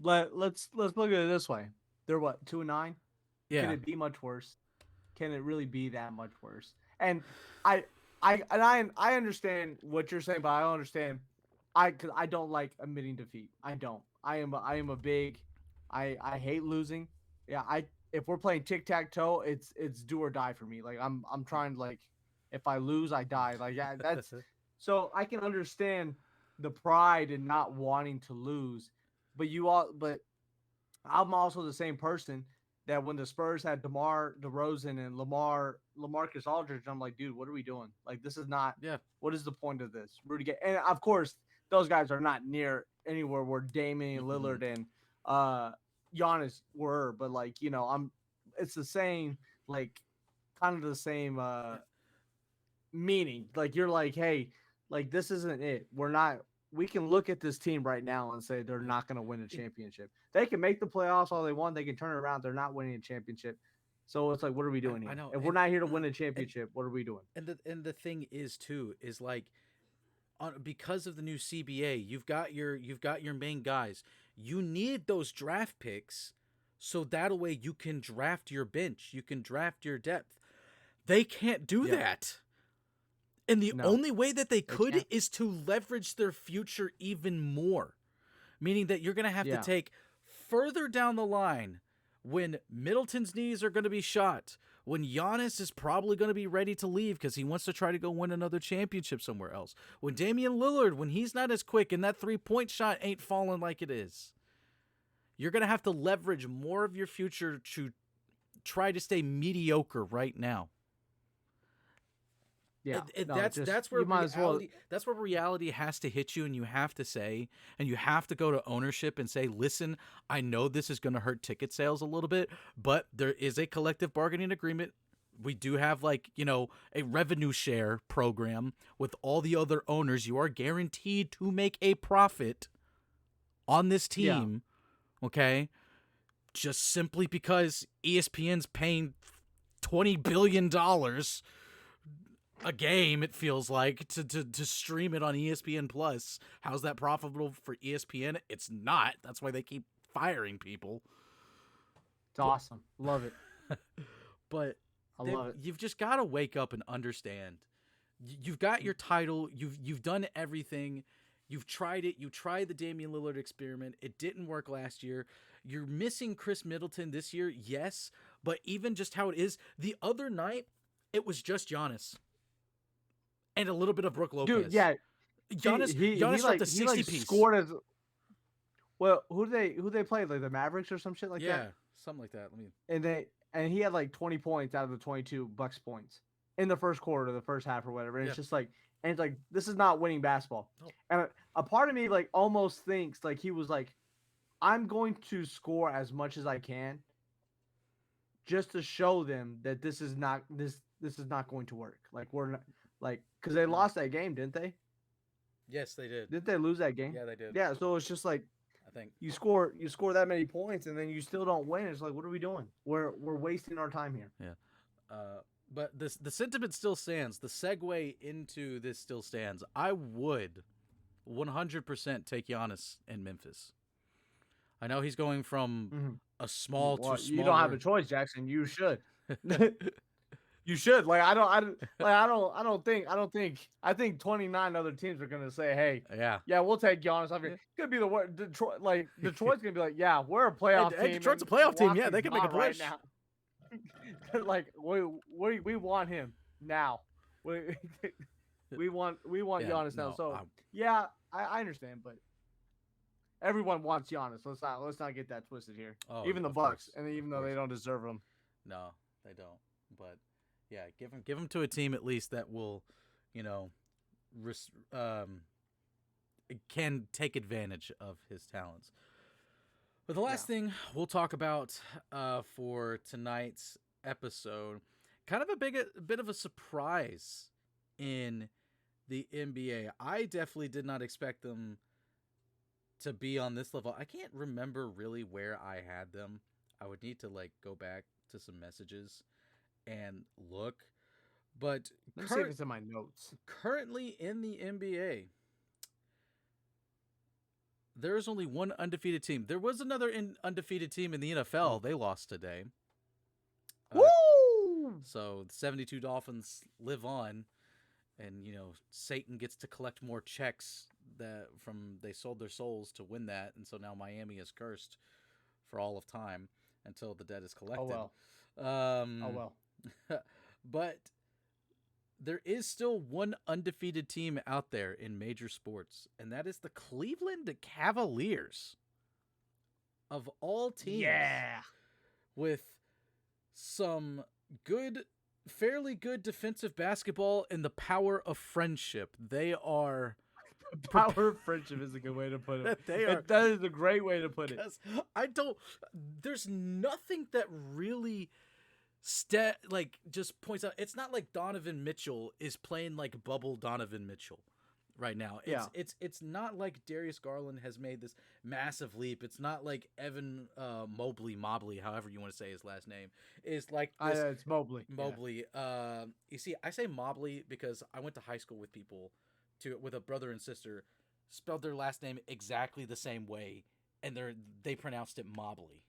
Let's look at it this way. They're what, 2-9? Yeah. Can it be much worse? Can it really be that much worse? And I understand what you're saying, but I don't understand. I don't like admitting defeat. I don't. I am a big. I hate losing. Yeah. If we're playing tic-tac-toe, it's do or die for me. Like I'm trying to, like, if I lose, I die. Like, yeah, that's so I can understand the pride in not wanting to lose, but I'm also the same person that when the Spurs had DeMar DeRozan and LaMarcus Aldridge, I'm like, dude, what are we doing? Like, this is not. Yeah. What is the point of this? And of course, those guys are not near anywhere where Damian Lillard and Giannis were, but like, it's the same, like, kind of the same meaning. Like, you're like, hey, like, this isn't it. We can look at this team right now and say they're not going to win a championship. They can make the playoffs all they want. They can turn it around. They're not winning a championship. So it's like, what are we doing here? I know. If we're not here to win a championship, what are we doing? And the thing is too, is like, because of the new CBA, you've got your main guys. You need those draft picks, so that way you can draft your bench. You can draft your depth. They can't do that. And the only way that they could is to leverage their future even more. Meaning that you're going to have to take further down the line when Middleton's knees are going to be shot, when Giannis is probably going to be ready to leave because he wants to try to go win another championship somewhere else, when Damian Lillard, when he's not as quick and that three-point shot ain't falling like it is. You're going to have to leverage more of your future to try to stay mediocre right now. Yeah, that's where reality has to hit you, and you have to say, and you have to go to ownership and say, listen, I know this is going to hurt ticket sales a little bit, but there is a collective bargaining agreement. We do have, like, a revenue share program with all the other owners. You are guaranteed to make a profit on this team. Yeah. Okay. Just simply because ESPN's paying $20 billion a game, it feels like, to stream it on ESPN Plus. How's that profitable for ESPN? It's not. That's why they keep firing people. It's awesome. Love it. But I love it. You've just got to wake up and understand. You've got your title. You've done everything. You've tried it. You tried the Damian Lillard experiment. It didn't work last year. You're missing Chris Middleton this year, yes, but even just how it is, the other night it was just Giannis and a little bit of Brook Dude, Lopez. yeah, Giannis dropped a he 60 like piece. scored as well. Who they played, like the Mavericks or some shit like Yeah, that, something like that. Let me. and he had like 20 points out of the 22 Bucks points in the first quarter, the first half or whatever. And Yeah. it's just like, and it's like this is not winning basketball. No. And a part of me like almost thinks like he was like, I'm going to score as much as I can, just to show them that this is not going to work. Like we're not like because they lost that game, didn't they? Yes, they did. Didn't they lose that game? Yeah, they did. Yeah, so it's just like I think. you score that many points and then you still don't win. It's like, what are we doing? We're wasting our time here. Yeah. But the sentiment still stands. The segue into this still stands. I would 100% take Giannis in Memphis. I know he's going from a small to smaller. You don't have a choice, Jackson. You should. You should. Like I think 29 other teams are gonna say, hey, yeah, we'll take Giannis off here. Yeah. Could be the word Detroit. Like Detroit's gonna be like, yeah, we're a playoff team. Detroit's a playoff team. Yeah, they can make a push. Right now. Like we want him now. We want Giannis now. So yeah, I understand, but everyone wants Giannis. Let's not get that twisted here. Oh, even the Bucks, and even though they don't deserve him. No, they don't. But yeah, give him to a team at least that will, can take advantage of his talents. But the last thing we'll talk about for tonight's episode, kind of a bit of a surprise in the NBA. I definitely did not expect them to be on this level. I can't remember really where I had them. I would need to go back to some messages and look. But let's see if it's in my notes. Currently in the NBA, there's only one undefeated team. There was another undefeated team in the NFL. They lost today. Woo! So the 72 Dolphins live on, and Satan gets to collect more checks they sold their souls to win that, and so now Miami is cursed for all of time until the debt is collected. Oh well. But there is still one undefeated team out there in major sports, and that is the Cleveland Cavaliers. Of all teams. Yeah. With some fairly good defensive basketball and the power of friendship. They are... Power of friendship is a good way to put it. That is a great way to put it. There's nothing that really just points out. It's not like Donovan Mitchell is playing like bubble Donovan Mitchell right now. It's not like Darius Garland has made this massive leap. It's not like Evan Mobley, however you want to say his last name, is like this. It's Mobley. Mobley. Yeah. You see, I say Mobley because I went to high school with people with a brother and sister, spelled their last name exactly the same way, and they pronounced it Mobley.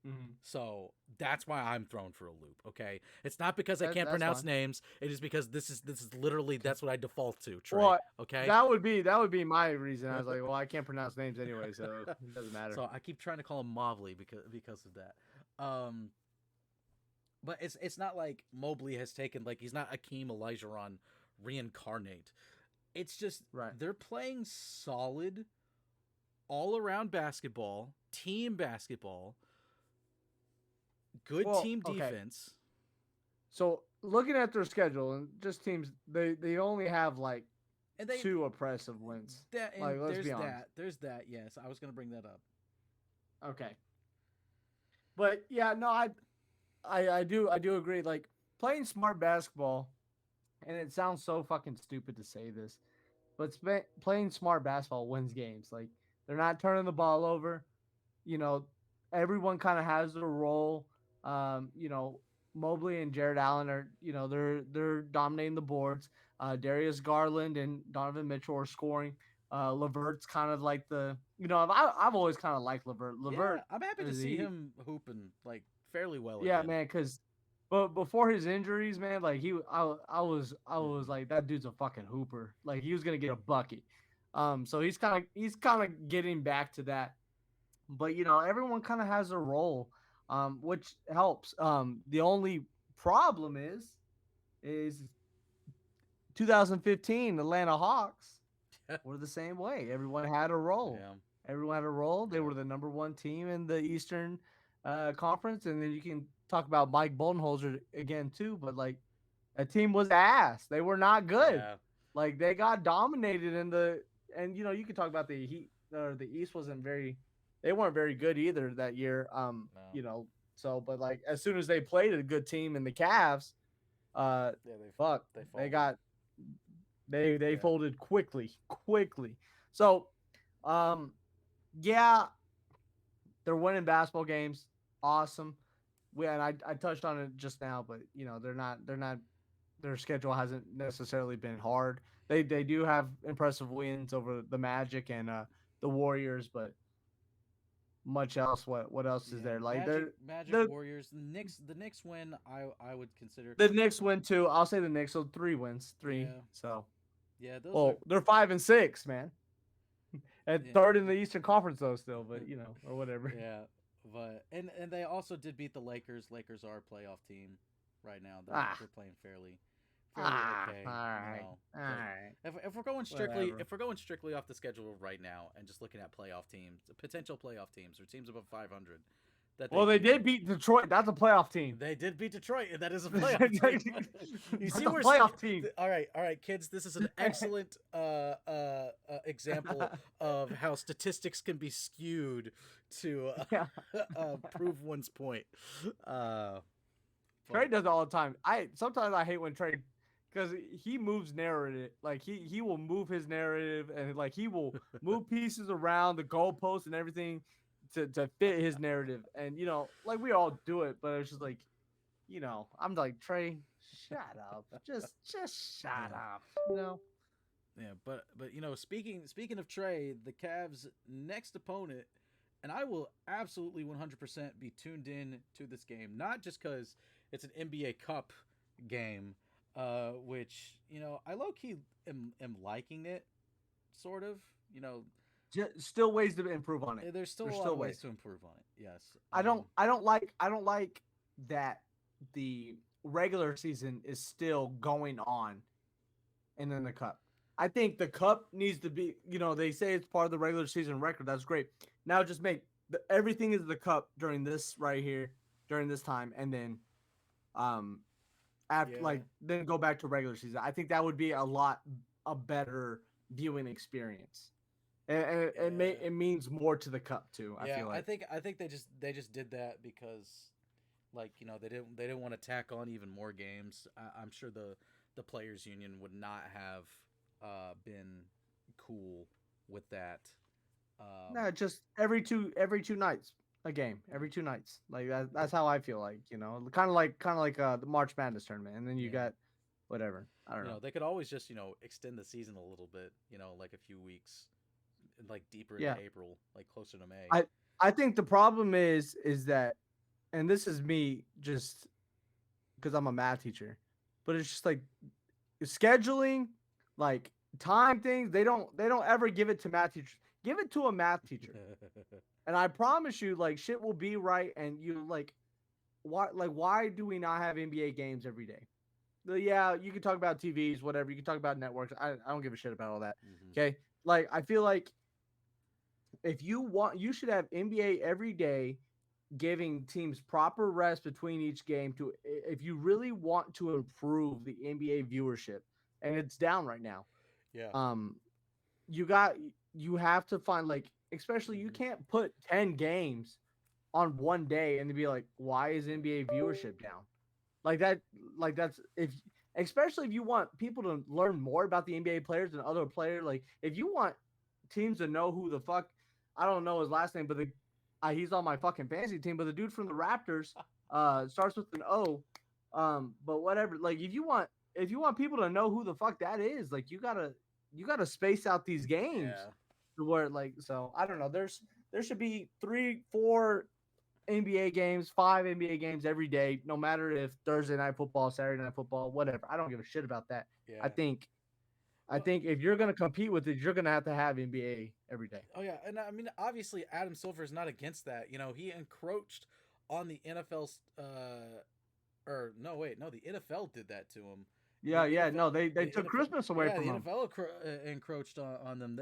Mm-hmm. So that's why I'm thrown for a loop. Okay, it's not because I can't pronounce names. It is because this is literally that's what I default to. Trey. Well, okay, that would be my reason. I was like, well, I can't pronounce names anyway, so it doesn't matter. So I keep trying to call him Mobley because of that. But it's not like Mobley has taken he's not Akeem Olajuwon reincarnate. It's just they're playing solid all around basketball, team basketball, good team defense. So looking at their schedule and just teams, they only have two oppressive wins. Let's be honest. There's that. Yes, I was gonna bring that up. Okay. But yeah, no, I do agree. Like playing smart basketball. And it sounds so fucking stupid to say this, but playing smart basketball wins games. Like they're not turning the ball over. Everyone kind of has their role. Mobley and Jared Allen are, they're dominating the boards. Darius Garland and Donovan Mitchell are scoring. Levert's kind of like I've always kind of liked Levert. Yeah, I'm happy to see him hooping fairly well. Yeah, man, because. But before his injuries, man, I was like, that dude's a fucking hooper. Like he was gonna get a bucket. So he's kind of getting back to that. but everyone kind of has a role, which helps. The only problem is 2015 Atlanta Hawks were the same way. Everyone had a role. Yeah, Everyone had a role. They yeah, were the number one team in the Eastern Conference, and then you can talk about Mike Budenholzer again too. But like, a team was ass. They were not good. yeah. Like they got dominated in the and you can talk about the Heat or the East wasn't very they weren't very good either that year. No, So but like as soon as they played a good team in the Cavs, uh yeah, fuck, they they folded. got they Yeah, folded quickly. So yeah, they're winning basketball games. Awesome. And I touched on it just now, but they're not their schedule hasn't necessarily been hard. They do have impressive wins over the Magic and the Warriors, but much else. What else is yeah. there? Like Magic, the Warriors. The Knicks win. I would consider. the Knicks win two. I'll say the Knicks. So 3 wins, three. Yeah, So yeah. Those are. well, they're 5-6, man. At Yeah, third in the Eastern Conference though, still, but or whatever. yeah. But and they also did beat the Lakers. Lakers are a playoff team right now. They're Ah, playing fairly all okay. right, all But right, if we're going strictly whatever. if we're going strictly off the schedule right now and just looking at playoff teams, potential playoff teams or teams above 500 that they Well, they could did beat. beat Detroit. That's a playoff team. They did beat Detroit, and that is a That's playoff team. You see, a playoff team. all right, kids. This is an excellent example of how statistics can be skewed to Yeah. prove one's point. Uh, Trey but does it all the time. I sometimes I hate when Trey because he moves narrative. Like he will move his narrative and like he will move pieces around the goalposts and everything to fit his narrative. And like we all do it, but it's just like, I'm like, Trey, shut up. Just shut yeah, up. yeah, but speaking of Trey, the Cavs' next opponent, and I will absolutely 100% be tuned in to this game, not just because it's an NBA Cup game, which I low key am liking it, sort of. You know, Just still ways to improve on it. there's still a There's lot still of ways ways. to improve on it. Yes. I don't like that the regular season is still going on and then the cup. I think the cup needs to be, they say it's part of the regular season record. That's great. Now just make everything is the cup during this right here, during this time, and then um after Yeah. like then go back to regular season. I think that would be a better viewing experience. And Yeah. it means more to the cup too, I Yeah. feel I like. think I think they just did that because, like, they didn't want to tack on even more games. I'm sure the players union would not have been cool with that. No, Um, just every two nights a game, every 2 nights. Like that's how I feel like, kind of like the March Madness tournament, and then you yeah. got whatever. I don't know. They could always just extend the season a little bit. Like a few weeks, like deeper into Yeah, April, like closer to May. I I think the problem is that, and this is me just because I'm a math teacher, but it's just like scheduling, like time things. They don't ever give it to math teachers. Give it to a math teacher, and I promise you, like shit will be right, and you why do we not have NBA games every day? Yeah, you can talk about TVs, whatever. You can talk about networks. I don't give a shit about all that. Hmm. Okay. Like I feel like if you want, you should have NBA every day, giving teams proper rest between each game to if you really want to improve the NBA viewership, and it's down right now. Yeah. Um, you got you have to find like especially you Hmm. can't put 10 games on one day and to be like, why is NBA viewership down? Like that, like that's if especially if you want people to learn more about the NBA players and other players. Like if you want teams to know who the fuck I don't know his last name, but he's on my fucking fantasy team. But the dude from the Raptors starts with an O. But whatever. Like if you want people to know who the fuck that is, like you gotta space out these games Yeah. to where like so I don't know. There should be 3, 4 NBA games, 5 NBA games every day, no matter if Thursday night football, Saturday night football, whatever. I don't give a shit about that. I Yeah. think I think if you're gonna compete with it, you're gonna have to have NBA every day. Oh yeah, and I mean, obviously, Adam Silver is not against that. You know, he encroached on the NFL's. Or no, wait, no, the NFL did that to him. Yeah, yeah. No, they The took NFL, Christmas away yeah, from the him. NFL encroached on them.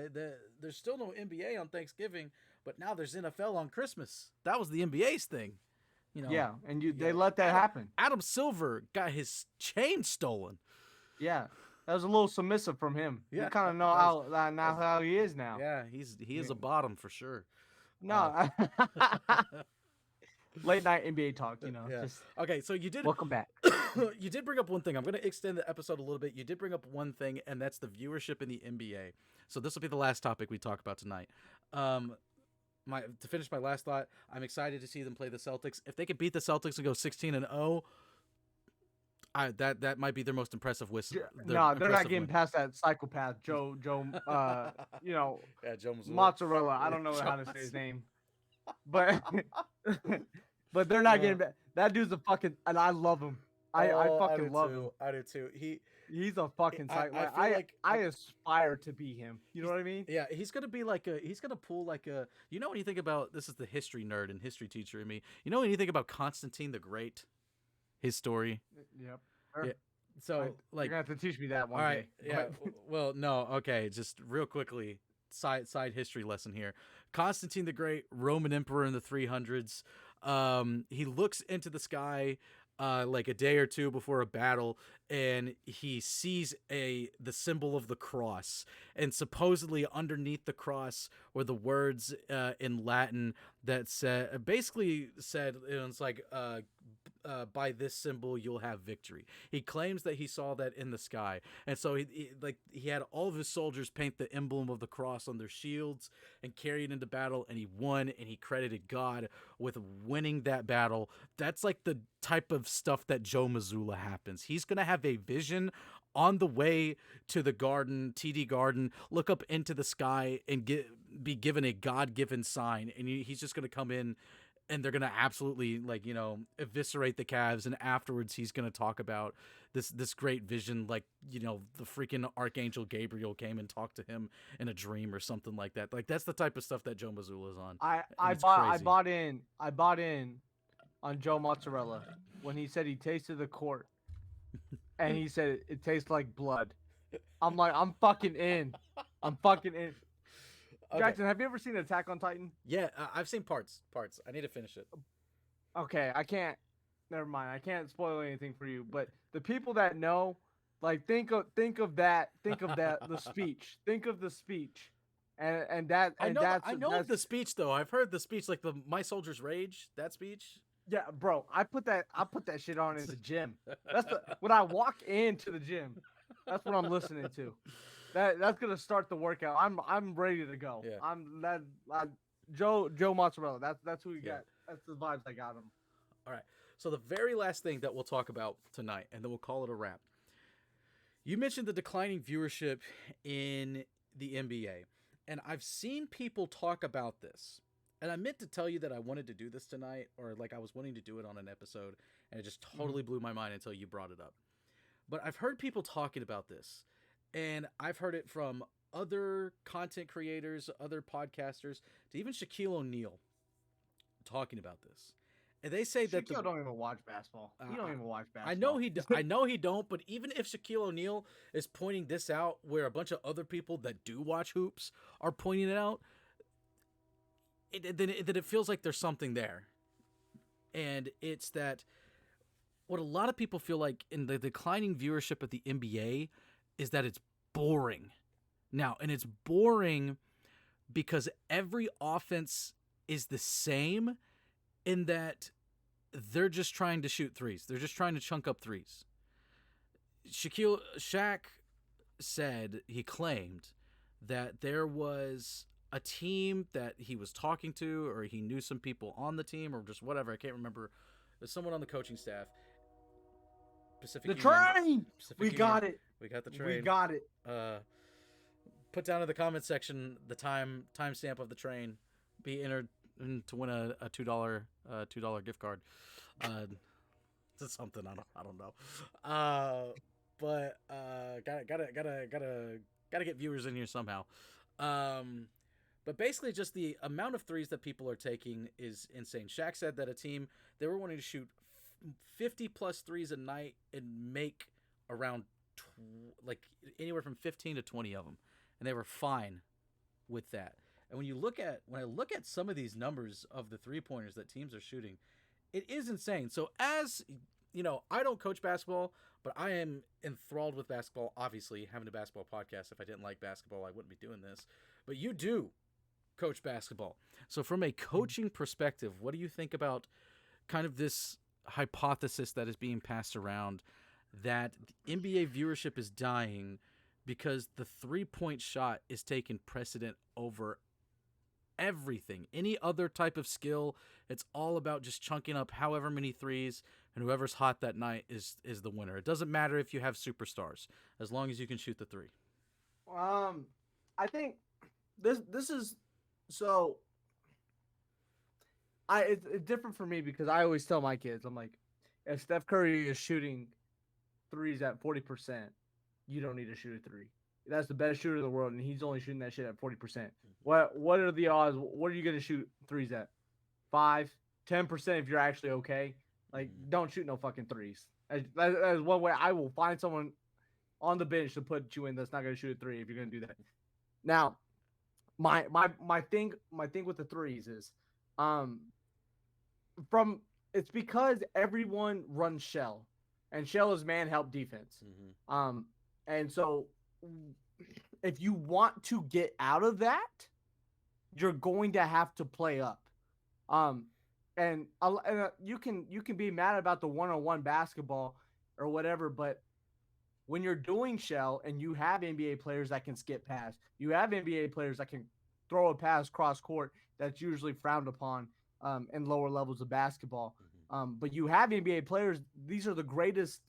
There's still no NBA on Thanksgiving, but now there's NFL on Christmas. That was the NBA's thing. You know, Yeah, and they let that happen. Adam Silver got his chain stolen. Yeah, that was a little submissive from him. Yeah, You kind of know how he is now. Yeah, he is a bottom for sure. No, late night NBA talk. You know, Yeah. just Okay, so you did welcome back. you did bring up one thing. I'm going to extend the episode a little bit. You did bring up one thing, and that's the viewership in the NBA. So this will be the last topic we talk about tonight. To finish my last thought, I'm excited to see them play the Celtics. If they could beat the Celtics and go 16-0, that might be their most impressive whistle. No, they're not getting past that psychopath Joe. You know, yeah, Joe Mozzarella. I don't know how to say his name, but but they're not getting that dude's a fucking, and I love him. I fucking love him. I do too. He's a fucking psycho. I aspire to be him. You know what I mean? Yeah, he's gonna be like he's gonna pull like a. You know when you think about, this is the history nerd and history teacher in me. You know when you think about Constantine the Great, his story. Yep. Yeah. So you're gonna have to teach me that one. All right. Day. Yeah. Well, no. Okay. Just real quickly, side history lesson here. Constantine the Great, Roman emperor in the 300s. He looks into the sky like a day or two before a battle, and he sees the symbol of the cross, and supposedly underneath the cross were the words in Latin that basically said, it's like by this symbol you'll have victory. He claims that he saw that in the sky, and so he had all of his soldiers paint the emblem of the cross on their shields and carry it into battle, and he won, and he credited God with winning that battle. That's like the type of stuff that Joe Mazzulla happens. He's gonna have a vision on the way to the garden, TD Garden, look up into the sky and be given a God-given sign, and he's just gonna come in, and they're gonna absolutely eviscerate the Cavs, and afterwards he's gonna talk about this great vision, like the freaking Archangel Gabriel came and talked to him in a dream or something like that. Like that's the type of stuff that Joe Mazzulla is on. I bought in on Joe Mozzarella when he said he tasted the court, and he said it tastes like blood. I'm like, I'm fucking in. Okay. Jackson, have you ever seen Attack on Titan? Yeah, I've seen parts. I need to finish it. Okay, I can't. Never mind. I can't spoil anything for you. But the people that know, like, think of that. The speech. Think of the speech, and that. And I know the speech though. I've heard the speech, like the My Soldier's Rage. That speech. Yeah, bro. I put that shit on in the gym. That's when I walk into the gym. That's what I'm listening to. That's gonna start the workout. I'm ready to go. Yeah. Joe Mozzarella. That's who you got. That's the vibes I got him. All right. So the very last thing that we'll talk about tonight, and then we'll call it a wrap. You mentioned the declining viewership in the NBA, and I've seen people talk about this. And I meant to tell you that I wanted to do this tonight, or like I was wanting to do it on an episode, and it just totally blew my mind until you brought it up. But I've heard people talking about this, and I've heard it from other content creators, other podcasters, to even Shaquille O'Neal talking about this. And they say that Shaquille don't even watch basketball. He don't even watch basketball. I know he don't, but even if Shaquille O'Neal is pointing this out, where a bunch of other people that do watch hoops are pointing it out, then it feels like there's something there. And it's that what a lot of people feel like in the declining viewership of the NBA is that it's boring. Now, and it's boring because every offense is the same in that they're just trying to shoot threes. They're just trying to chunk up threes. Shaq said, he claimed that there was a team that he was talking to, or he knew some people on the team, or just whatever. I can't remember. There's someone on the coaching staff. We got it. We got the train. We got it. Put down in the comment section the timestamp of the train. Be entered to win a $2 gift card. To something I don't know. But gotta Got to get viewers in here somehow. Um, but basically, just the amount of threes that people are taking is insane. Shaq said that a team they were wanting to shoot 50 plus threes a night and make around like anywhere from 15 to 20 of them, and they were fine with that. And when I look at some of these numbers of the 3 pointers that teams are shooting, it is insane. So as you know, I don't coach basketball, but I am enthralled with basketball. Obviously, having a basketball podcast. If I didn't like basketball, I wouldn't be doing this. But you do coach basketball. So from a coaching perspective, what do you think about kind of this hypothesis that is being passed around that NBA viewership is dying because the 3 point shot is taking precedent over everything. Any other type of skill, it's all about just chunking up however many threes, and whoever's hot that night is the winner. It doesn't matter if you have superstars, as long as you can shoot the three. I think this is so. It's different for me because I always tell my kids, I'm like, if Steph Curry is shooting threes at 40%, you don't need to shoot a three. That's the best shooter in the world, and he's only shooting that shit at 40%. What are the odds? What are you gonna shoot threes at? 5, 10% if you're actually okay. Like, don't shoot no fucking threes. That is one way I will find someone on the bench to put you in that's not gonna shoot a three if you're gonna do that. Now, my thing with the threes is, um, from it's because everyone runs shell, and shell is man help defense. And so if you want to get out of that, you're going to have to play up. Um, and you can be mad about the one-on-one basketball or whatever, but when you're doing shell and you have NBA players that can skip past, you have NBA players that can throw a pass cross court that's usually frowned upon in lower levels of basketball. But you have NBA players; these are the greatest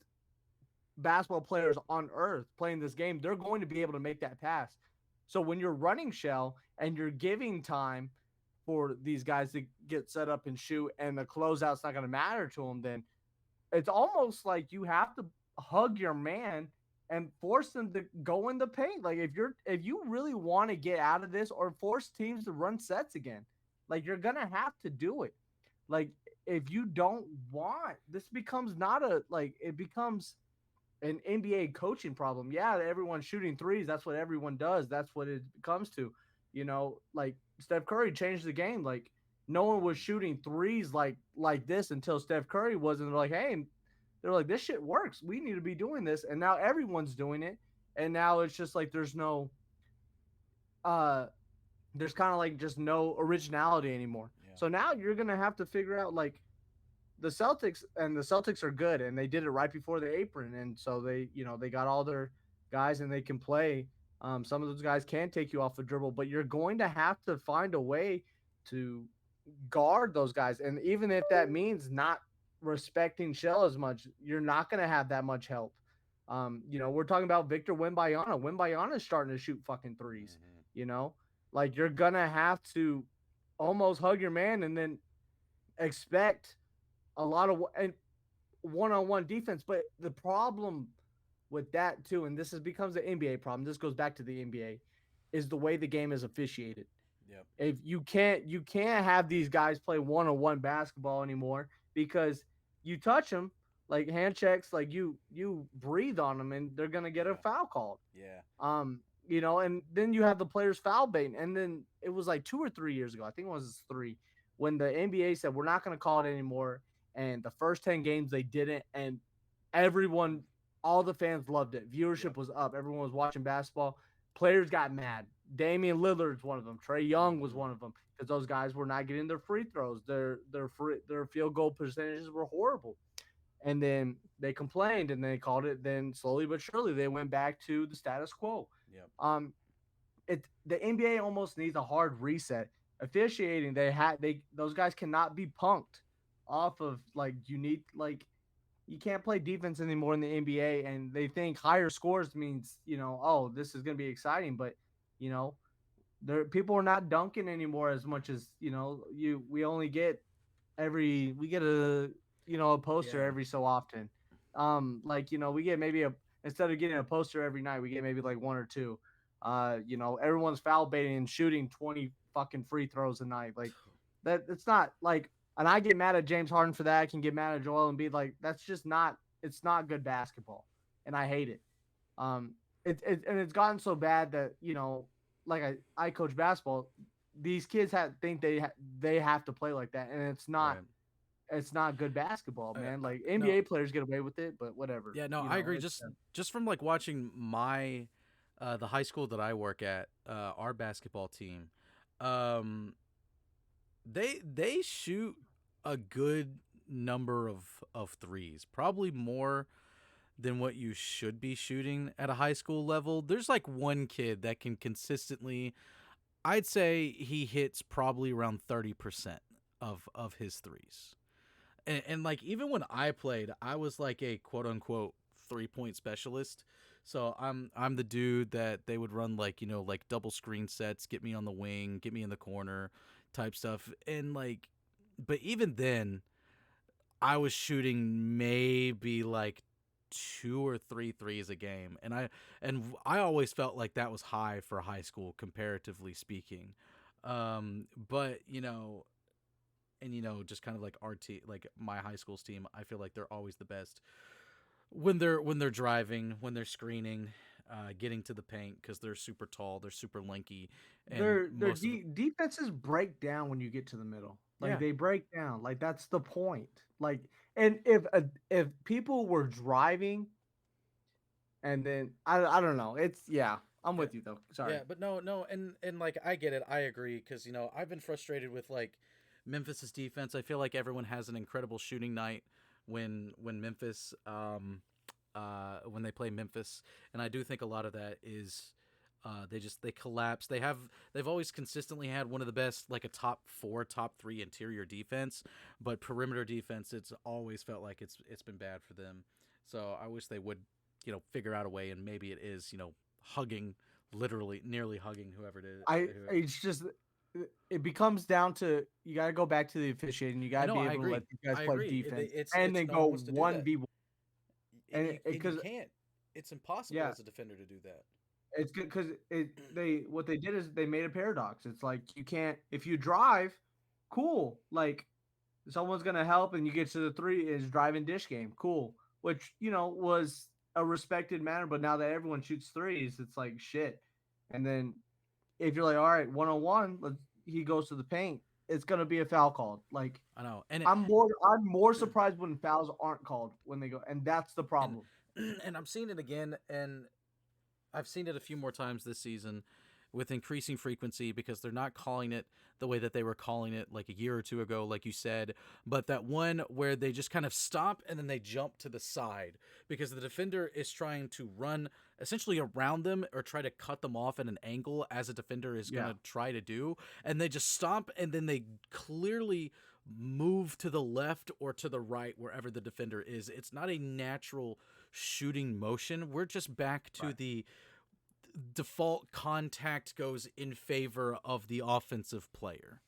basketball players on earth playing this game. They're going to be able to make that pass. So when you're running shell and you're giving time for these guys to get set up and shoot, and the closeout's not going to matter to them, then it's almost like you have to hug your man and force them to go in the paint. Like if you really want to get out of this or force teams to run sets again, like you're gonna have to do it. Like if you don't want, this becomes not a like it becomes an NBA coaching problem. Yeah, everyone's shooting threes. That's what everyone does. That's what it comes to. Like Steph Curry changed the game. Like no one was shooting threes like this until Steph Curry was, and they're like, hey, they're like, this shit works. We need to be doing this, and now everyone's doing it. And now it's just like uh, there's kind of like just no originality anymore. Yeah. So now you're gonna have to figure out like the Celtics are good, and they did it right before the apron, and so they got all their guys and they can play. Some of those guys can take you off the dribble, but you're going to have to find a way to guard those guys, and even if that means not respecting Shell as much, you're not going to have that much help. We're talking about Victor Wembayana. Wembayana is starting to shoot fucking threes. Like you're gonna have to almost hug your man and then expect a lot of and one-on-one defense. But the problem with that too, and this becomes an NBA problem. This goes back to the NBA, is the way the game is officiated. Yep. If you can't have these guys play one-on-one basketball anymore because you touch them like hand checks, like you breathe on them and they're gonna get a foul called. Yeah. And then you have the players foul baiting, and then it was like 2 or 3 years ago, I think it was 3, when the NBA said we're not gonna call it anymore, and the first 10 games they didn't, and everyone, all the fans loved it. Viewership was up. Everyone was watching basketball. Players got mad. Damian Lillard's one of them. Trae Young was one of them because those guys were not getting their free throws. Their field goal percentages were horrible. And then they complained and they called it. Then slowly but surely they went back to the status quo. Yep. The NBA almost needs a hard reset. Officiating, those guys cannot be punked off of you can't play defense anymore in the NBA, and they think higher scores means, oh, this is going to be exciting, but people are not dunking anymore as much as, we only get a poster every so often. We get maybe instead of getting a poster every night, we get maybe like one or two. You know, everyone's foul baiting and shooting 20 fucking free throws a night. Like that, it's not like, and I get mad at James Harden for that. I can get mad at Joel Embiid. Like that's just not, it's not good basketball, and I hate it. Um, and it's gotten so bad that like I coach basketball. These kids think they have to play like that, and Right. it's not good basketball, man. Like No. NBA players get away with it, but whatever. Yeah. No. You I know, agree. it's Just from like watching my the high school that I work at, our basketball team, um, they shoot a good number of threes, probably more than what you should be shooting at a high school level. There's like one kid that can consistently, I'd say he hits probably around 30% of his threes. And like even when I played, I was like a quote unquote 3-point specialist. So I'm the dude that they would run like, like double screen sets, get me on the wing, get me in the corner type stuff. And like but even then I was shooting maybe like two or three threes a game, and I always felt like that was high for high school comparatively speaking. But and just kind of like our team, like my high school's team, I feel like they're always the best when they're driving, when they're screening, getting to the paint because they're super tall, they're super lanky, and their defenses break down when you get to the middle. Like yeah. they break down. Like that's the point. Like, and if people were driving and then I don't know. It's yeah. I'm Yeah. with you though. Sorry. Yeah, but no, and like I get it, I agree, because I've been frustrated with like Memphis's defense. I feel like everyone has an incredible shooting night when Memphis when they play Memphis, and I do think a lot of that is they collapse. They've always consistently had one of the best, like a top 4, top 3 interior defense, but perimeter defense, it's always felt like it's been bad for them. So I wish they would figure out a way, and maybe it is hugging, literally nearly hugging whoever it is. It's just it becomes down to you got to go back to the officiating. You got I to know, be I able to agree. let these guys I play agree. defense and It's then no one go wants to do that, 1v1. and you Because can't. It's impossible yeah, as a defender to do that. it's good because they what they did is they made a paradox. It's like you can't if you drive, cool. Like someone's gonna help and you get to the three is driving dish game, cool. Which was a respected manner, but now that everyone shoots threes, it's like shit. And then if you're like, all right, 1-on-1, he goes to the paint, it's gonna be a foul called. Like I know, and I'm more surprised when fouls aren't called when they go, and that's the and problem. and I'm seeing it again, and I've seen it a few more times this season with increasing frequency, because they're not calling it the way that they were calling it like a year or two ago, like you said, but that one where they just kind of stop and then they jump to the side because the defender is trying to run essentially around them or try to cut them off at an angle, as a defender is going Yeah. to try to do. And they just stop and then they clearly move to the left or to the right wherever the defender is. It's not a natural shooting motion. We're just back to Right. the default contact goes in favor of the offensive player.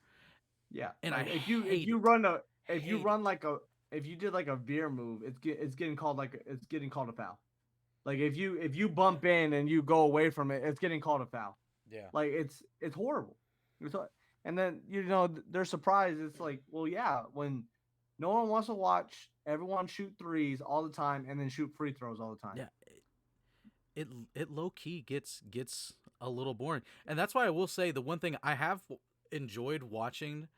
Yeah. And I Like if hate you it. run if you Hate run it. like a if you did like a veer move, it's getting called it's getting called a foul. Like if you bump in and you go away from it, it's getting called a foul. Yeah. Like it's horrible. And then they're surprised. It's like, well, yeah, when no one wants to watch everyone shoot threes all the time and then shoot free throws all the time. Yeah. It low key gets a little boring. And that's why I will say the one thing I have enjoyed watching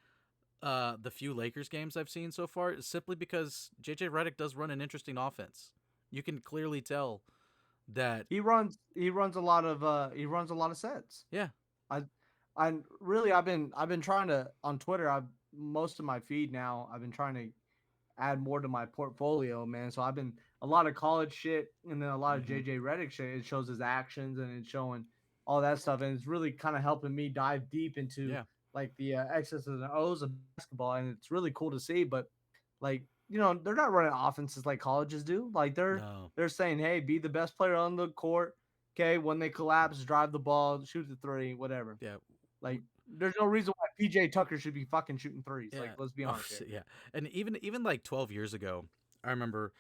the few Lakers games I've seen so far is simply because JJ Redick does run an interesting offense. You can clearly tell that. He runs a lot of sets. Yeah. I I really I've been trying to on Twitter. I've most of my feed now. I've been trying to add more to my portfolio, man. So I've been a lot of college shit and then a lot of Mm-hmm. JJ Redick shit. It shows his actions and it's showing all that stuff, and it's really kind of helping me dive deep into Yeah. like the X's and O's of basketball, and it's really cool to see. But like they're not running offenses like colleges do. Like they're No. they're saying, hey, be the best player on the court. Okay, when they collapse, drive the ball, shoot the three, whatever. Yeah. Like there's no reason why PJ Tucker should be fucking shooting threes. Like Yeah. let's be honest here. Yeah. And even like 12 years ago, I remember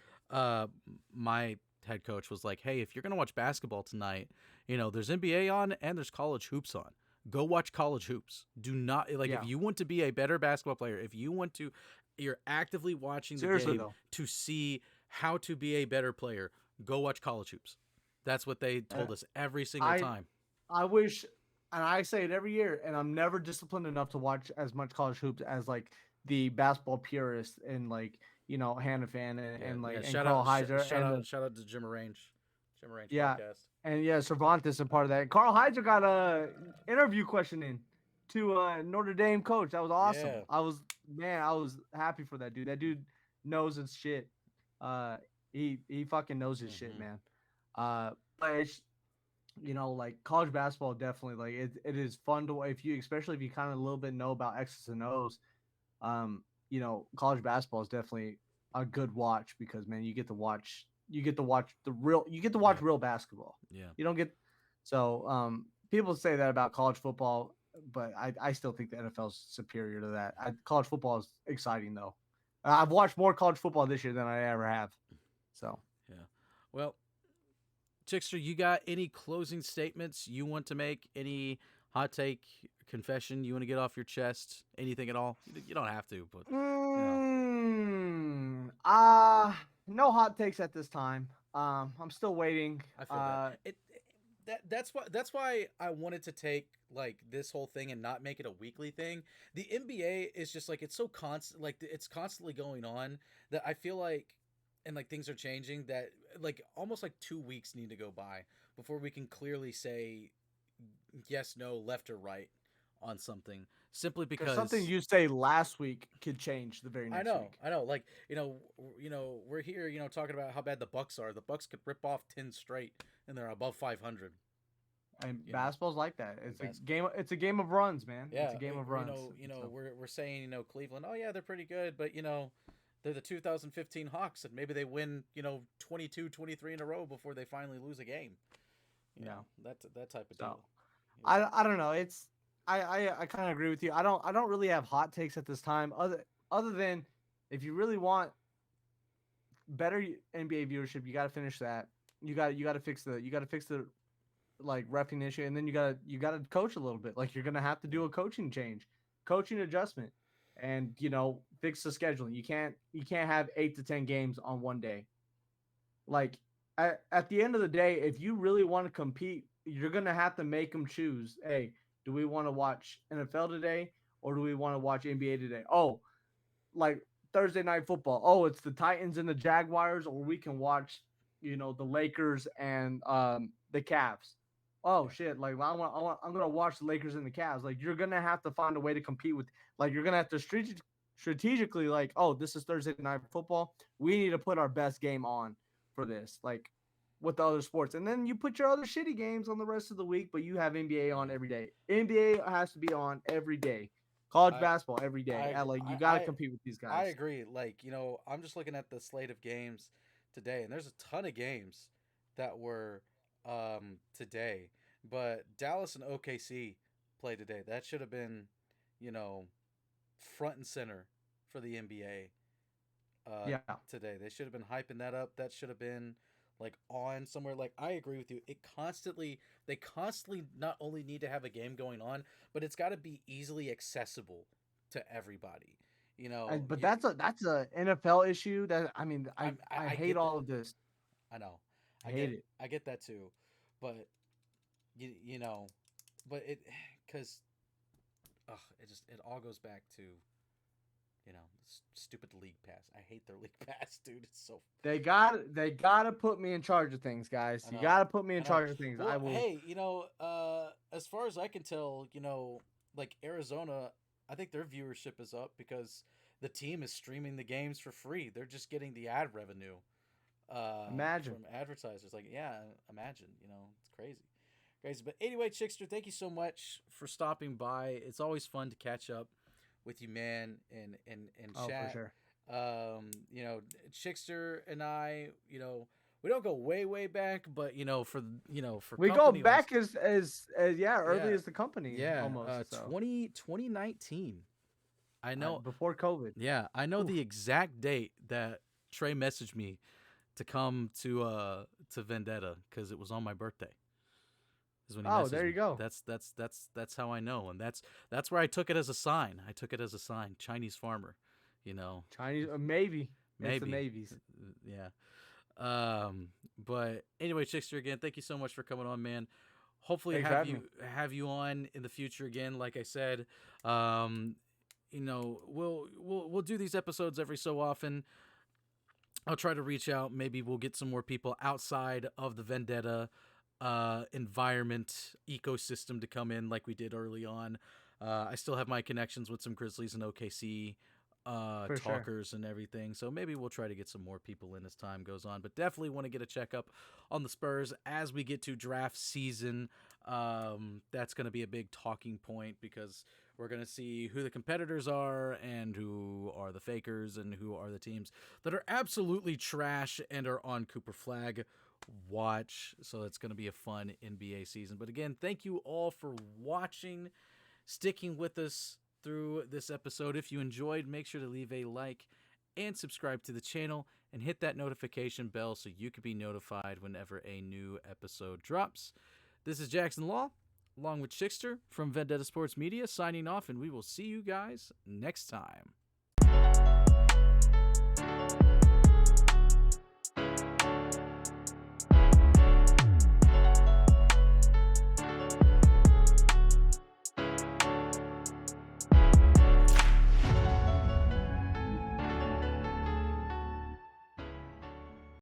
my head coach was like, "Hey, if you're gonna watch basketball tonight, there's NBA on and there's college hoops on. Go watch college hoops. Do not like if Yeah. you want to be a better basketball player, if you want to, you're actively watching the Seriously game though. to see how to be a better player. Go watch college hoops." That's what they Uh, told us every single I time. I wish, and I say it every year, and I'm never disciplined enough to watch as much college hoops as like the basketball purists and like Hannah Fan Yeah, and yeah. like and Shout Carl out, Heiser shout and out, the shout out to Jim Arrange yeah podcast. and yeah Cervantes a part of that. Carl Heiser got a interview question in to Notre Dame coach. That was awesome. Yeah. I was happy for that dude. That dude knows his shit. Uh, he fucking knows his shit, Mm-hmm. man. But it's, like college basketball definitely like it is fun to if you especially if you kind of a little bit know about X's and O's. College basketball is definitely a good watch because man, you get to watch Yeah. real basketball. Yeah. You don't get so people say that about college football, but I still think the NFL is superior to that. College football is exciting though. I've watched more college football this year than I ever have. So Yeah. Well, Chickster, you got any closing statements you want to make? Any hot take, confession you want to get off your chest? Anything at all? You don't have to, but no hot takes at this time. I'm still waiting. I feel that that's why I wanted to take like this whole thing and not make it a weekly thing. The NBA is just like it's so constant, like it's constantly going on that I feel like, and like things are changing that like almost like 2 weeks need to go by before we can clearly say yes, no, left or right on something. Simply Because something because you say last week could change the very next week. I know. Like we're here, talking about how bad the Bucks are. The Bucks could rip off 10 straight, and they're above 500. And You know, basketball's like that. It's Bas- a game. It's a game of runs, man. yeah. It's a game of runs. So, We're saying Cleveland. Oh yeah, they're pretty good, but they're the 2015 Hawks, and maybe they win 22, 23 in a row before they finally lose a game. That type of deal. I don't know. It's I kind of agree with you. I don't really have hot takes at this time. Other than if you really want better NBA viewership, you got to finish that. You got to fix the like reffing issue, and then you got to coach a little bit. Like you're gonna have to do a coaching change, coaching adjustment, and fix the scheduling. You can't have 8 to 10 games on one day. Like at the end of the day, if you really want to compete, you're gonna have to make them choose. Hey, do we want to watch NFL today or do we want to watch NBA today? Oh, like Thursday night football. Oh, it's the Titans and the Jaguars, or we can watch, the Lakers and the Cavs. Oh shit! Like I'm gonna watch the Lakers and the Cavs. Like you're gonna have to find a way to compete with. Like you're gonna have to strategically like, oh, this is Thursday night football. We need to put our best game on for this. Like with the other sports, and then you put your other shitty games on the rest of the week, but you have NBA on every day. NBA has to be on every day. College basketball every day. You got to compete with these guys. I agree. Like, I'm just looking at the slate of games today, and there's a ton of games that were today. But Dallas and OKC played today. That should have been, front and center for the NBA Yeah. today. They should have been hyping that up. That should have been like on somewhere. Like I agree with you. They constantly not only need to have a game going on, but it's got to be easily accessible to everybody. But that's a NFL issue. That I mean, I hate all of this. I know. I hate it. I get that too, but but because it all goes back to stupid league pass. I hate their league pass, dude. It's so they gotta put me in charge of things, guys. You gotta put me in charge of things. Well, I will. Hey, as far as I can tell, like Arizona, I think their viewership is up because the team is streaming the games for free. They're just getting the ad revenue. Imagine from advertisers. Like, yeah, imagine. It's crazy. But anyway, Chickster, thank you so much for stopping by. It's always fun to catch up with you, man, and chat. For sure. Chickster and I, we don't go way back, but for we go back as early as the company. Yeah, almost 2019. I know before COVID. Yeah, I know the exact date that Trey messaged me to come to Vendetta because it was on my birthday. Is when he Oh, messaged there you me. go. That's how I know, and that's where I took it as a sign. I took it as a sign. Chinese farmer, you know, Chinese, maybe it's the maybe, maybes. yeah. But anyway, Chickster, again, thank you so much for coming on, man. Hopefully, Thanks for having me. have you on in the future again. Like I said, um, we'll do these episodes every so often. I'll try to reach out. Maybe we'll get some more people outside of the Vendetta environment ecosystem to come in like we did early on. I still have my connections with some Grizzlies and OKC For sure. talkers and everything. So maybe we'll try to get some more people in as time goes on. But definitely want to get a checkup on the Spurs as we get to draft season. That's going to be a big talking point because we're going to see who the competitors are and who are the fakers and who are the teams that are absolutely trash and are on Cooper Flag watch. So it's going to be a fun NBA season. But again, thank you all for watching, sticking with us through this episode. If you enjoyed, make sure to leave a like and subscribe to the channel and hit that notification bell so you can be notified whenever a new episode drops. This is Jackson Law, along with Chickster from Vendetta Sports Media, signing off, and we will see you guys next time.